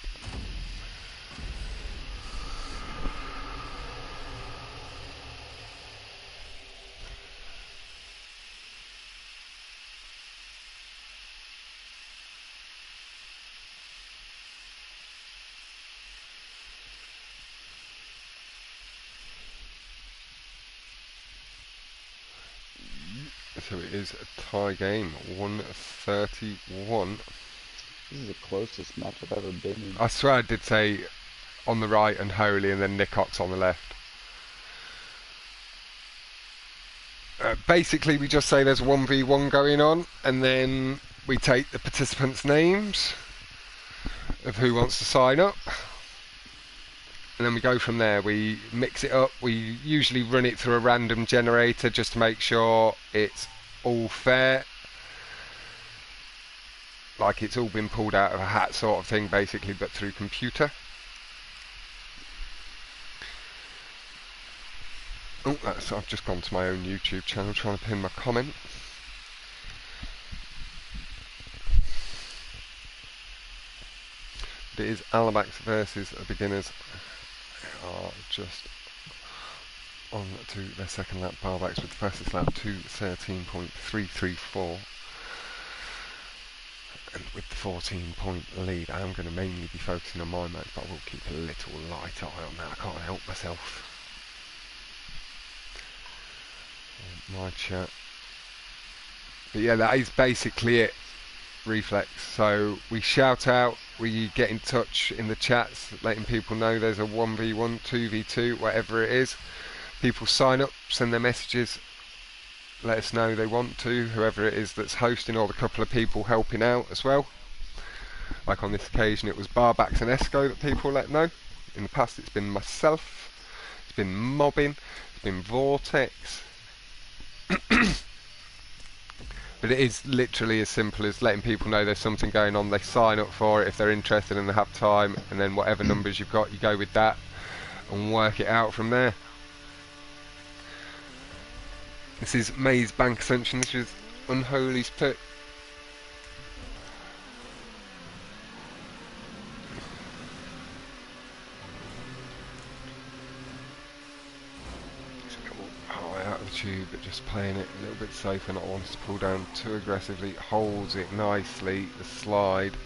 So it is a tie game, 131. This is the closest match I've ever been in. I swear I did say on the right Unholy and then Nikkox on the left. Basically we just say there's a 1v1 going on, and then we take the participants' names of who wants to sign up, and then we go from there. We mix it up. We usually run it through a random generator just to make sure it's all fair, like it's all been pulled out of a hat sort of thing basically, but through computer. Oh, I've just gone to my own YouTube channel trying to pin my comment. But it is AlexAus versus the beginners. They are just on to their second lap. Barbacks with the fastest lap, 2:13.334. And with the 14-point lead, I'm going to mainly be focusing on my match, but I will keep a little light eye on that. I can't help myself. My chat. But yeah, that is basically it. Reflex. So we shout out, we get in touch in the chats, letting people know there's a 1v1, 2v2, whatever it is. People sign up, send their messages, let us know they want to, whoever it is that's hosting, or the couple of people helping out as well. Like on this occasion it was Barbax and Esco that people let know. In the past it's been myself, it's been Mobbing, it's been Vortex. But it is literally as simple as letting people know there's something going on. They sign up for it if they're interested and they have time, and then whatever numbers you've got, you go with that and work it out from there. This is Maze Bank Ascension. This is Unholy's pick. Out of the tube, but just playing it a little bit safer, not wanting to pull down too aggressively. Holds it nicely, the slide,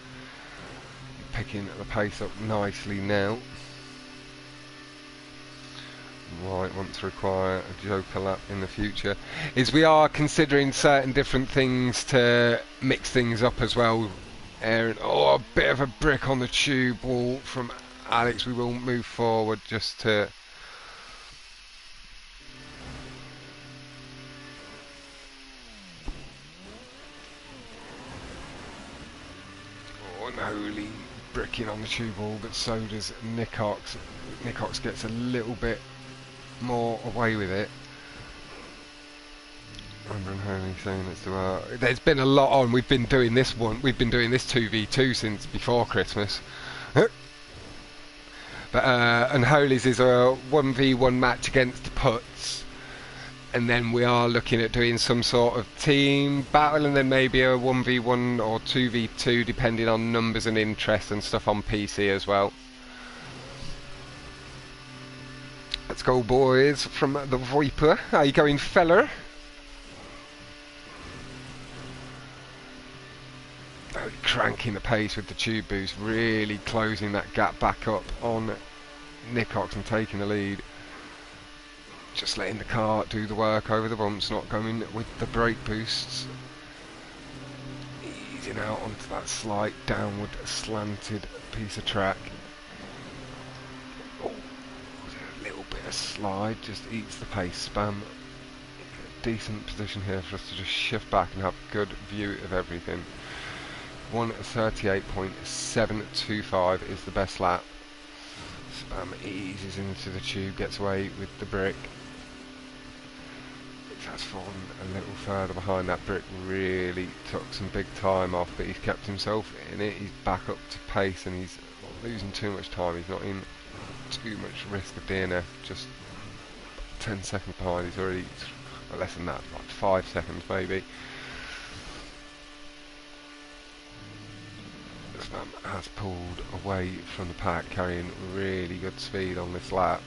picking the pace up nicely now. Right, want to require a joker lap in the future. Is we are considering certain different things to mix things up as well. Aaron, oh, a bit of a brick on the tube wall from Alex. We will move forward just to Unholy bricking on the tube wall, but so does Nikkox. Nikkox gets a little bit more away with it. Remember Unholy saying it's there's been a lot on. We've been doing this 2v2 since before Christmas. But Unholy's is a 1v1 match against Putts. And then we are looking at doing some sort of team battle, and then maybe a 1v1 or 2v2 depending on numbers and interest and stuff on PC as well. Let's go, boys, from the Viper. How you going, fella? Oh, cranking the pace with the tube boost, really closing that gap back up on Nikkox and taking the lead. Just letting the car do the work over the bumps, not going with the brake boosts. Easing out onto that slight downward slanted piece of track. Oh, a little bit of slide, just eats the pace spam. Decent position here for us to just shift back and have a good view of everything. 1:38.725 is the best lap. Spam eases into the tube, gets away with the brick. Has fallen a little further behind. That brick really took some big time off, but he's kept himself in it. He's back up to pace and he's not losing too much time. He's not in too much risk of DNF. Just 10 seconds behind. He's already, well, less than that, like 5 seconds maybe. Spam has pulled away from the pack, carrying really good speed on this lap.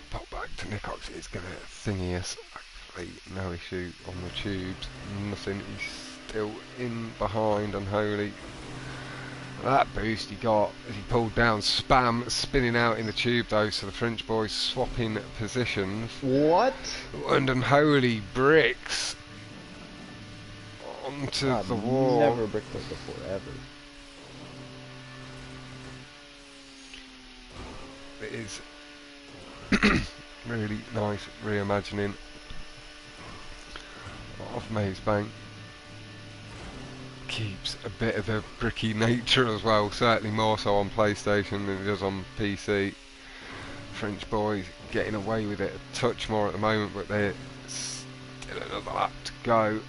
Pop back to Nikkox, it's going to thingy us. Actually, no issue on the tubes, nothing. He's still in behind Unholy. That boost he got as he pulled down. Spam spinning out in the tube though, so the French boys swapping positions. What? And Unholy bricks onto the wall. Never bricked this before, ever. It is really nice reimagining of Maze Bank. Keeps a bit of the bricky nature as well, certainly more so on PlayStation than it does on PC. French boys getting away with it a touch more at the moment, but they're still another lap to go.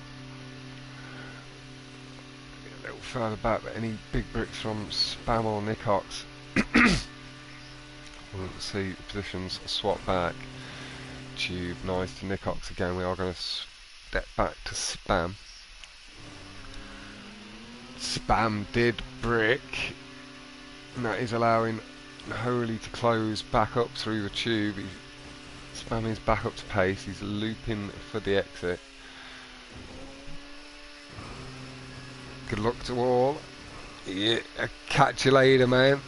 A little further back, but any big bricks from Spam or Nikkox. We'll see the positions swap back. Tube nice to Nikkox again. We are going to step back to Spam. Spam did brick, and that is allowing Unholy to close back up through the tube. Spam is back up to pace, he's looping for the exit. Good luck to all. Yeah, catch you later, man.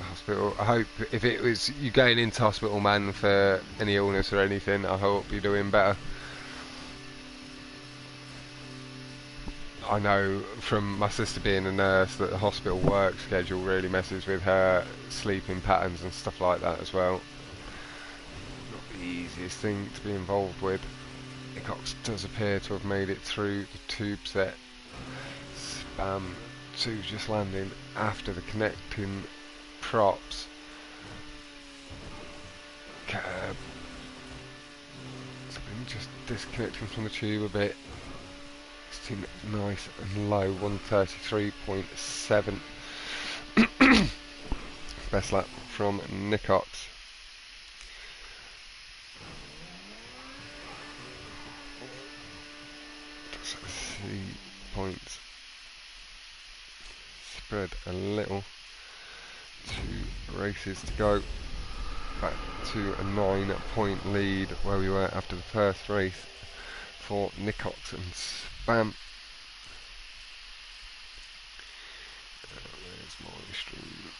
Hospital. I hope if it was you going into hospital, man, for any illness or anything, I hope you're doing better. I know from my sister being a nurse that the hospital work schedule really messes with her sleeping patterns and stuff like that as well. Not the easiest thing to be involved with. Nikkox does appear to have made it through the tube set. Spam 2 just landing after the connecting props. Curb. Spam just disconnecting from the tube a bit. Nice and low, 133.7. Best lap from Nikkox. See points spread a little. 2 races to go. Back to a 9-point lead where we were after the first race for Nikkox and Spam. Where's my stream?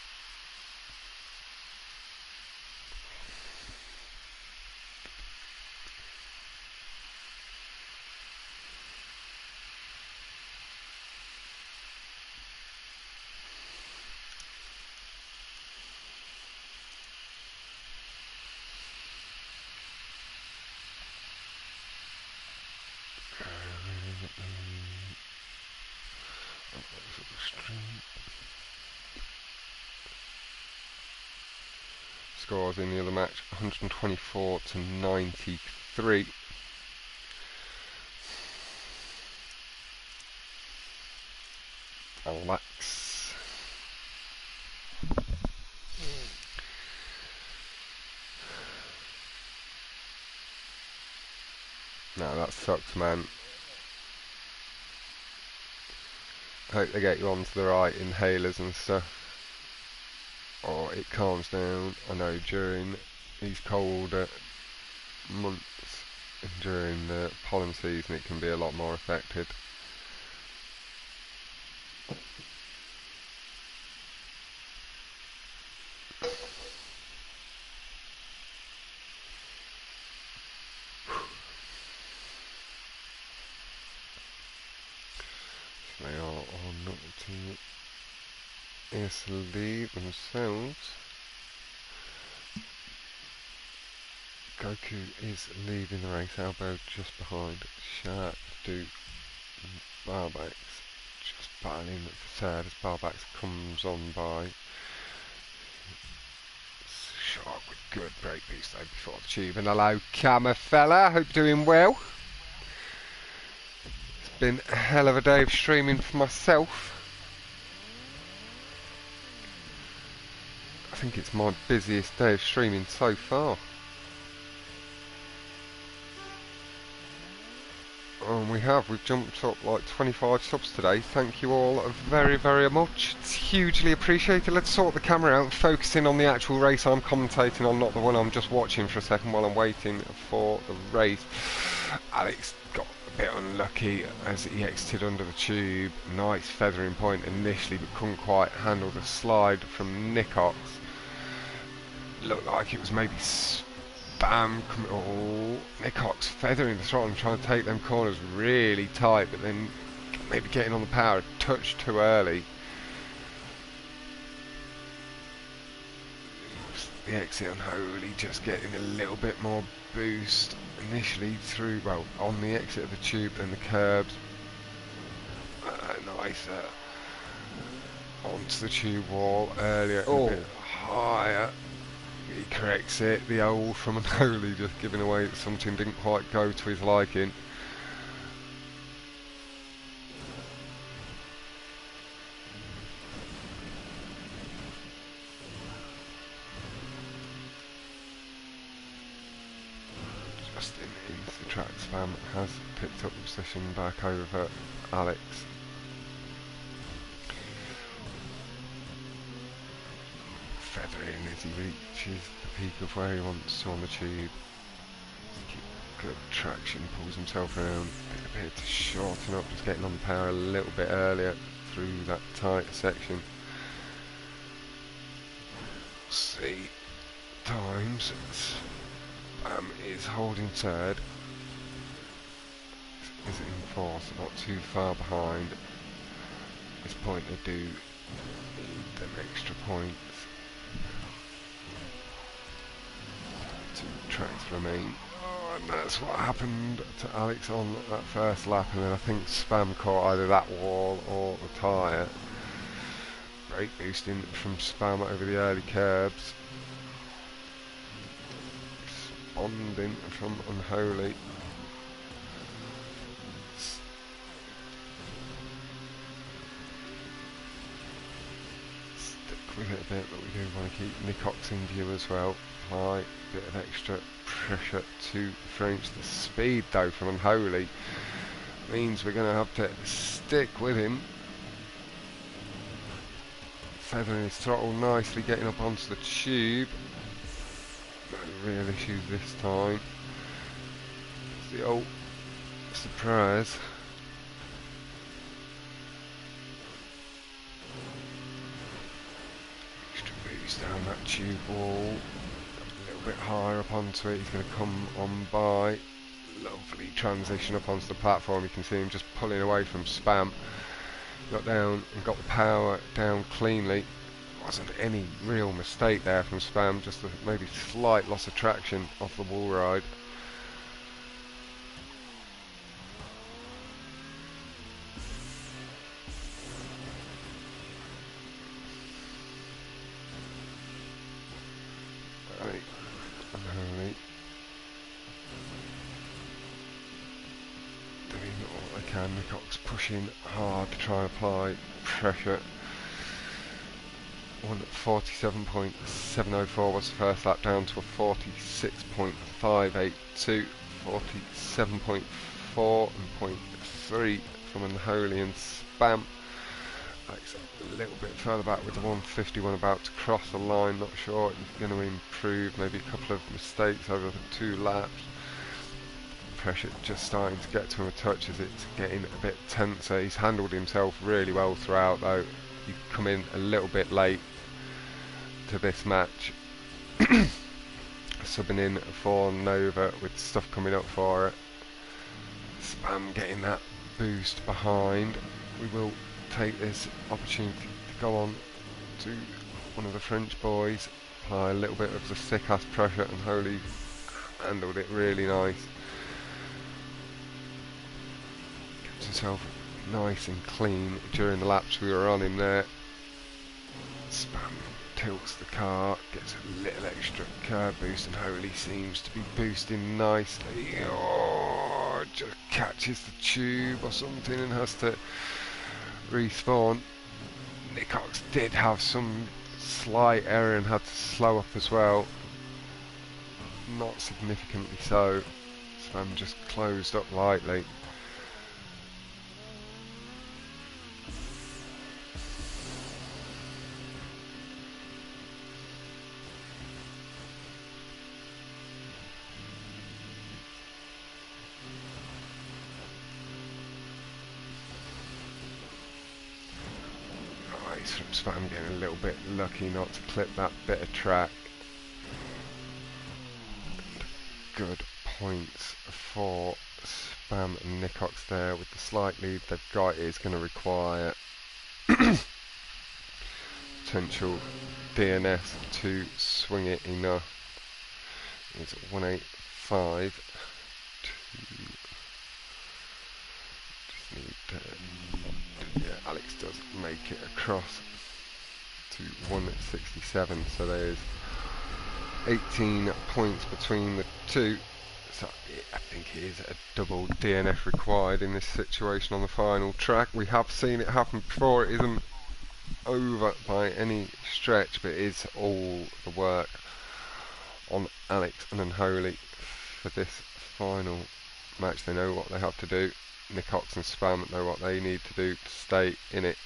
Scores in the other match, 124 to 93. Alex. No, that sucks, man. Hope they get you onto the right inhalers and stuff. Or it calms down. I know during these colder months and during the pollen season it can be a lot more affected. So they are on to Asil themselves. Goku is leading the race, Elbow just behind, Shark, Duke, and Barbax just battling for third as Barbax comes on by. Shark with good brake boost though before the tube. And hello Camera fella, hope you're doing well. It's been a hell of a day of streaming for myself. I think it's my busiest day of streaming so far. We've jumped up like 25 subs today. Thank you all very, very much. It's hugely appreciated. Let's sort the camera out and focus in on the actual race I'm commentating on, not the one I'm just watching for a second while I'm waiting for the race. Alex got a bit unlucky as he exited under the tube. Nice feathering point initially, but couldn't quite handle the slide from Nikkox. Looked like it was maybe Spam. Oh, Nikkox feathering the throttle and trying to take them corners really tight, but then maybe getting on the power a touch too early. The exit Unholy just getting a little bit more boost initially through, well, on the exit of the tube and the curbs. Nice onto the tube wall earlier, a bit higher. He corrects it, the old from Unholy just giving away that something didn't quite go to his liking. Just into the track, Spam has picked up the position back over Alex. Feathering as he reaches the peak of where he wants to on the tube. Good traction, pulls himself around, appeared to shorten up, just getting on the power a little bit earlier through that tight section. See times. Spam is holding third. Is in fourth, not too far behind. At this point they do need them extra points. Tracks remain. Oh, and that's what happened to Alex on that first lap, and then I think Spam caught either that wall or the tyre. Brake boosting from Spam over the early curbs. Responding from Unholy. Stick with it a bit, but we do want to keep Nikkox in view as well. Apply a bit of extra pressure to French. The speed though from Unholy means we're going to have to stick with him. Feathering his throttle nicely, getting up onto the tube. No real issues this time. It's the old surprise. Extra boost down that tube wall. A bit higher up onto it, he's going to come on by. Lovely transition up onto the platform, you can see him just pulling away from Spam. Got down and got the power down cleanly. Wasn't any real mistake there from Spam, just a maybe slight loss of traction off the wall ride. Unholy doing all they can. Nikkox pushing hard to try and apply pressure. 1:47.704 was the first lap, down to a 46.582, 47.4 and 0.3 from Unholy and Spam. Alex a little bit further back with the 151 about to cross the line, not sure he's going to improve, maybe a couple of mistakes over the 2 laps. Pressure just starting to get to him a touch as it's getting a bit tenser. He's handled himself really well throughout though. He's come in a little bit late to this match. Subbing in for Nova with stuff coming up for it. Spam getting that boost behind. We will take this opportunity to go on to one of the French boys, apply a little bit of the thick ass pressure, and Unholy handled it really nice. Kept himself nice and clean during the laps we were on him there. Spam tilts the car, gets a little extra curb boost, and Unholy seems to be boosting nicely. Oh, just catches the tube or something and has to respawn. Nikkox did have some slight error and had to slow up as well. Not significantly so. Spam just closed up lightly. nice from Spam, getting a little bit lucky not to clip that bit of track. Good points for Spam and Nikkox there. With the slight lead they've got, it is going to require potential DNS to swing it enough. It's 185 to just need to, yeah, Alex does make it across to 167, so there's 18 points between the two. So I think it is a double DNF required in this situation on the final track. We have seen it happen before. It isn't over by any stretch, but it is all the work on Alex and Unholy for this final match. They know what they have to do. Nikkox and Spam know what they need to do to stay in it.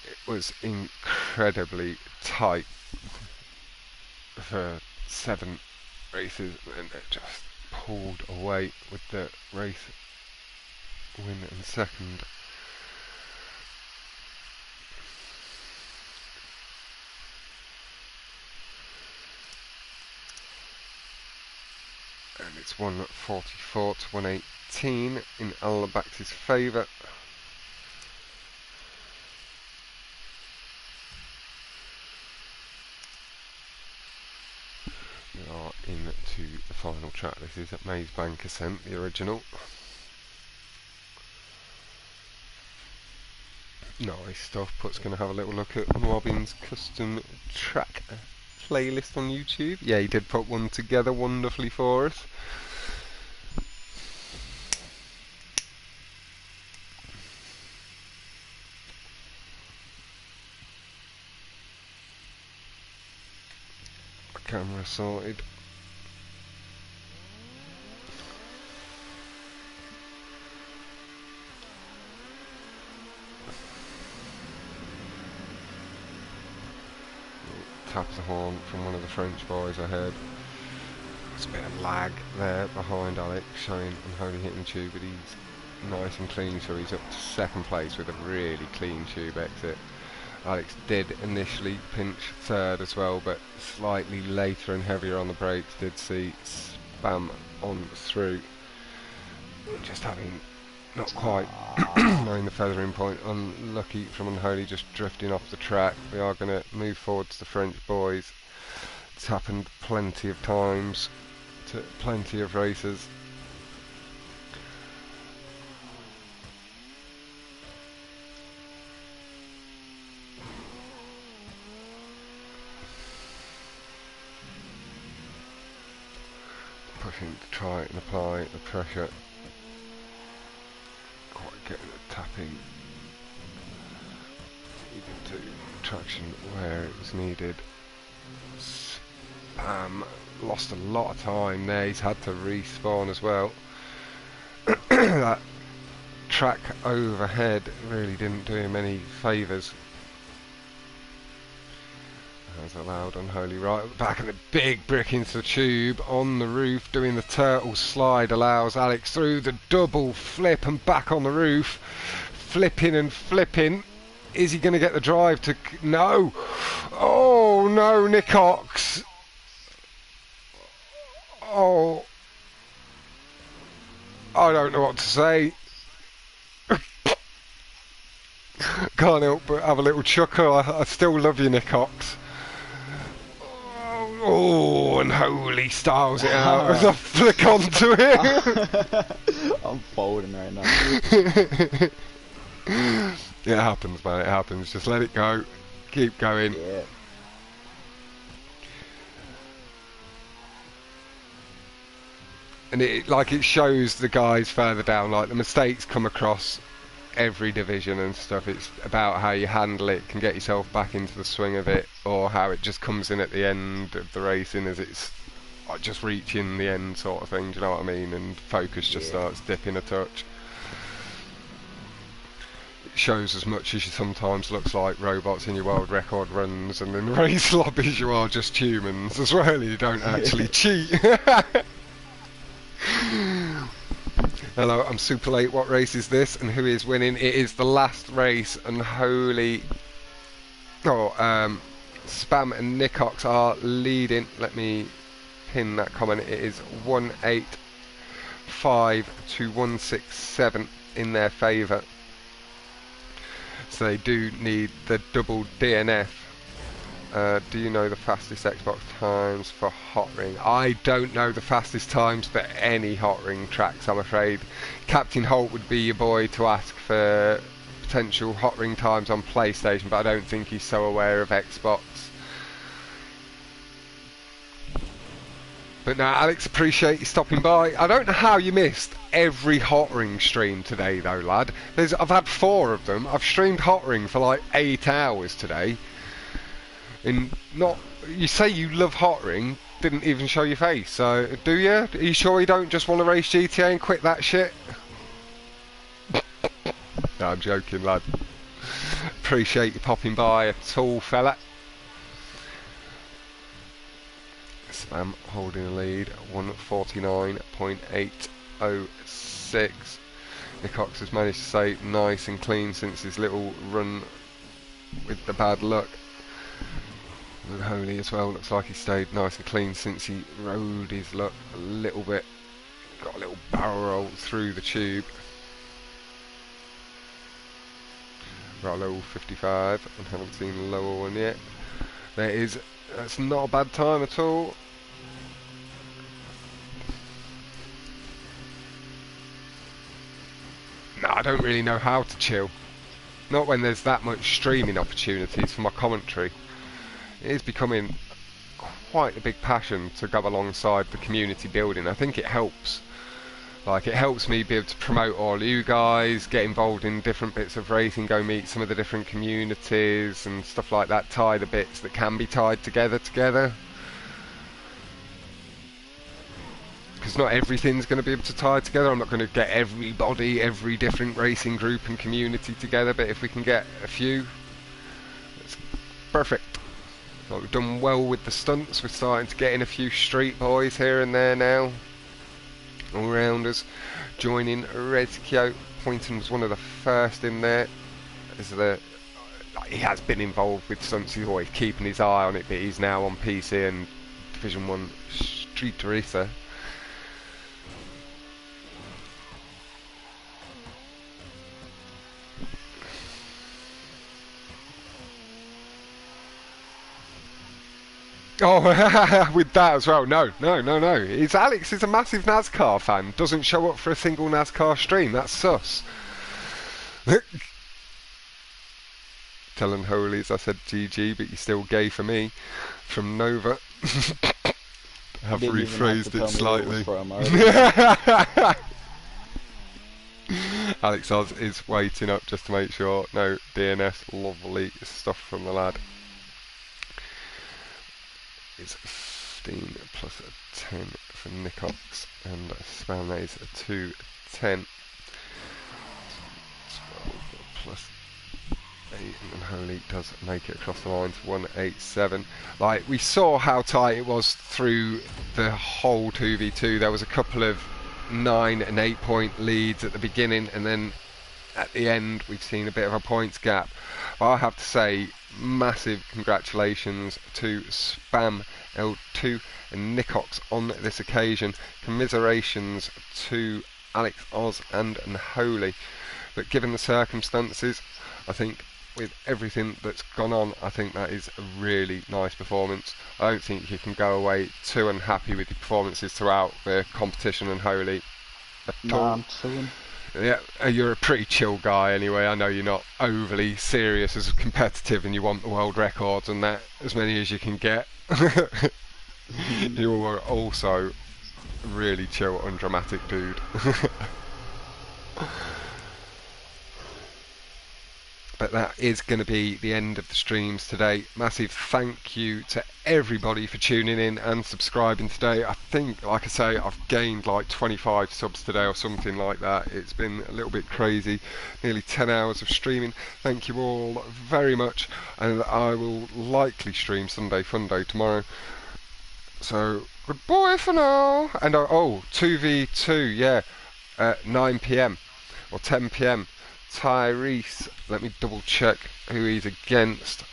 It was incredibly tight for 7 races, and it just pulled away with the race win in second. And it's 144 to 118 in Alabax's favour. We are into the final track. This is at Maze Bank Ascent, the original. Nice stuff. Put's going to have a little look at Robin's custom track playlist on YouTube. Yeah, he did put one together wonderfully for us. Camera sorted. Taps the horn from one of the French boys I heard. There's a bit of lag there behind Alex, showing Unholy hitting the tube, but he's nice and clean, so he's up to second place with a really clean tube exit. Alex did initially pinch third as well, but slightly later and heavier on the brakes did see Spam on through. Just having not quite knowing the feathering point. Unlucky from Unholy, just drifting off the track. We are going to move forward to the French boys. It's happened plenty of times to plenty of races. Pushing to try and apply the pressure. Quite getting the tapping. Needed to traction where it was needed. Spam lost a lot of time there. He's had to respawn as well. That track overhead really didn't do him any favours. Has allowed Unholy right back, and a big brick into the tube on the roof, doing the turtle slide, allows Alex through the double flip and back on the roof, flipping and flipping. Is he going to get the drive to... No! Oh no, Nikkox! Oh, I don't know what to say. Can't help but have a little chuckle. I still love you, Nikkox. Oh, Unholy styles it out as I flick onto it. I'm folding right now. It happens, man, it happens. Just let it go. Keep going. Yeah. And it shows the guys further down, like the mistakes come across every division and stuff. It's about how you handle it, can get yourself back into the swing of it, or how it just comes in at the end of the racing as it's like just reaching the end sort of thing, do you know what I mean? And focus just starts dipping a touch. It shows as much as you sometimes looks like robots in your world record runs, and in the race lobbies you are just humans as well. You don't actually cheat. Hello, I'm super late. What race is this and who is winning? It is the last race. Unholy. Spam and Nikkox are leading. Let me pin that comment. It is 185 to 167 in their favour. So they do need the double DNF. Do you know the fastest Xbox times for hot ring? I don't know the fastest times for any hot ring tracks, I'm afraid. Captain Holt would be your boy to ask for potential hot ring times on PlayStation, but I don't think he's so aware of Xbox. But no, Alex, appreciate you stopping by. I don't know how you missed every hot ring stream today though, lad. I've had 4 of them. I've streamed hot ring for like 8 hours today. And you say you love hot ring, didn't even show your face, so do you? Are you sure you don't just want to race GTA and quit that shit? No, I'm joking, lad. Appreciate you popping by, a tall fella. Spam holding a lead, 149.806. Nikkox has managed to stay nice and clean since his little run with the bad luck. Unholy as well, looks like he stayed nice and clean since he rode his luck a little bit. Got a little barrel roll through the tube. Got a low 55 and haven't seen a lower one yet. That's not a bad time at all. No, I don't really know how to chill. Not when there's that much streaming opportunities for my commentary. It is becoming quite a big passion to go alongside the community building. I think it helps. Like, it helps me be able to promote all you guys, get involved in different bits of racing, go meet some of the different communities and stuff like that, tie the bits that can be tied together. Because not everything's going to be able to tie together. I'm not going to get everybody, every different racing group and community together, but if we can get a few, it's perfect. So we've done well with the stunts. We're starting to get in a few street boys here and there now. All-rounders joining Rezkio. Poynton was one of the first in there. He has been involved with stunts. He's always keeping his eye on it, but he's now on PC and Division 1 Street Racer. Oh, with that as well. No. Alex is a massive NASCAR fan. Doesn't show up for a single NASCAR stream. That's sus. Tell Unholies I said GG, but you're still gay for me. From Nova. Have rephrased it slightly. AlexAus is waiting up just to make sure. No DNS. Lovely stuff from the lad. Is 15 plus a 10 for Nikkox, and Spam that is a 210. 12 plus 8, and Unholy does make it across the line to 187. Like, we saw how tight it was through the whole 2v2. There was a couple of 9 and 8 point leads at the beginning, and then at the end we've seen a bit of a points gap. I have to say, massive congratulations to Spam L2 and Nikkox on this occasion. Commiserations to AlexAus and Unholy. But given the circumstances, I think with everything that's gone on, I think that is a really nice performance. I don't think you can go away too unhappy with your performances throughout the competition, Unholy. No, I'm chilling. Yeah, you're a pretty chill guy anyway. I know you're not overly serious as competitive and you want the world records and that, as many as you can get. You are also really chill, undramatic dude. But that is going to be the end of the streams today. Massive thank you to everybody for tuning in and subscribing today. I think, like I say, I've gained like 25 subs today or something like that. It's been a little bit crazy. Nearly 10 hours of streaming. Thank you all very much. And I will likely stream Sunday Funday tomorrow. So, goodbye for now. And 2v2, yeah. at 9 p.m. or 10 p.m. Tyrese, let me double check who he's against.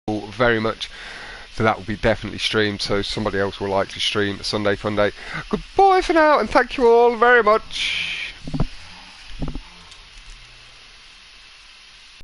Very much, so that will be definitely streamed, so somebody else will likely stream Sunday Funday. Goodbye for now, and thank you all very much.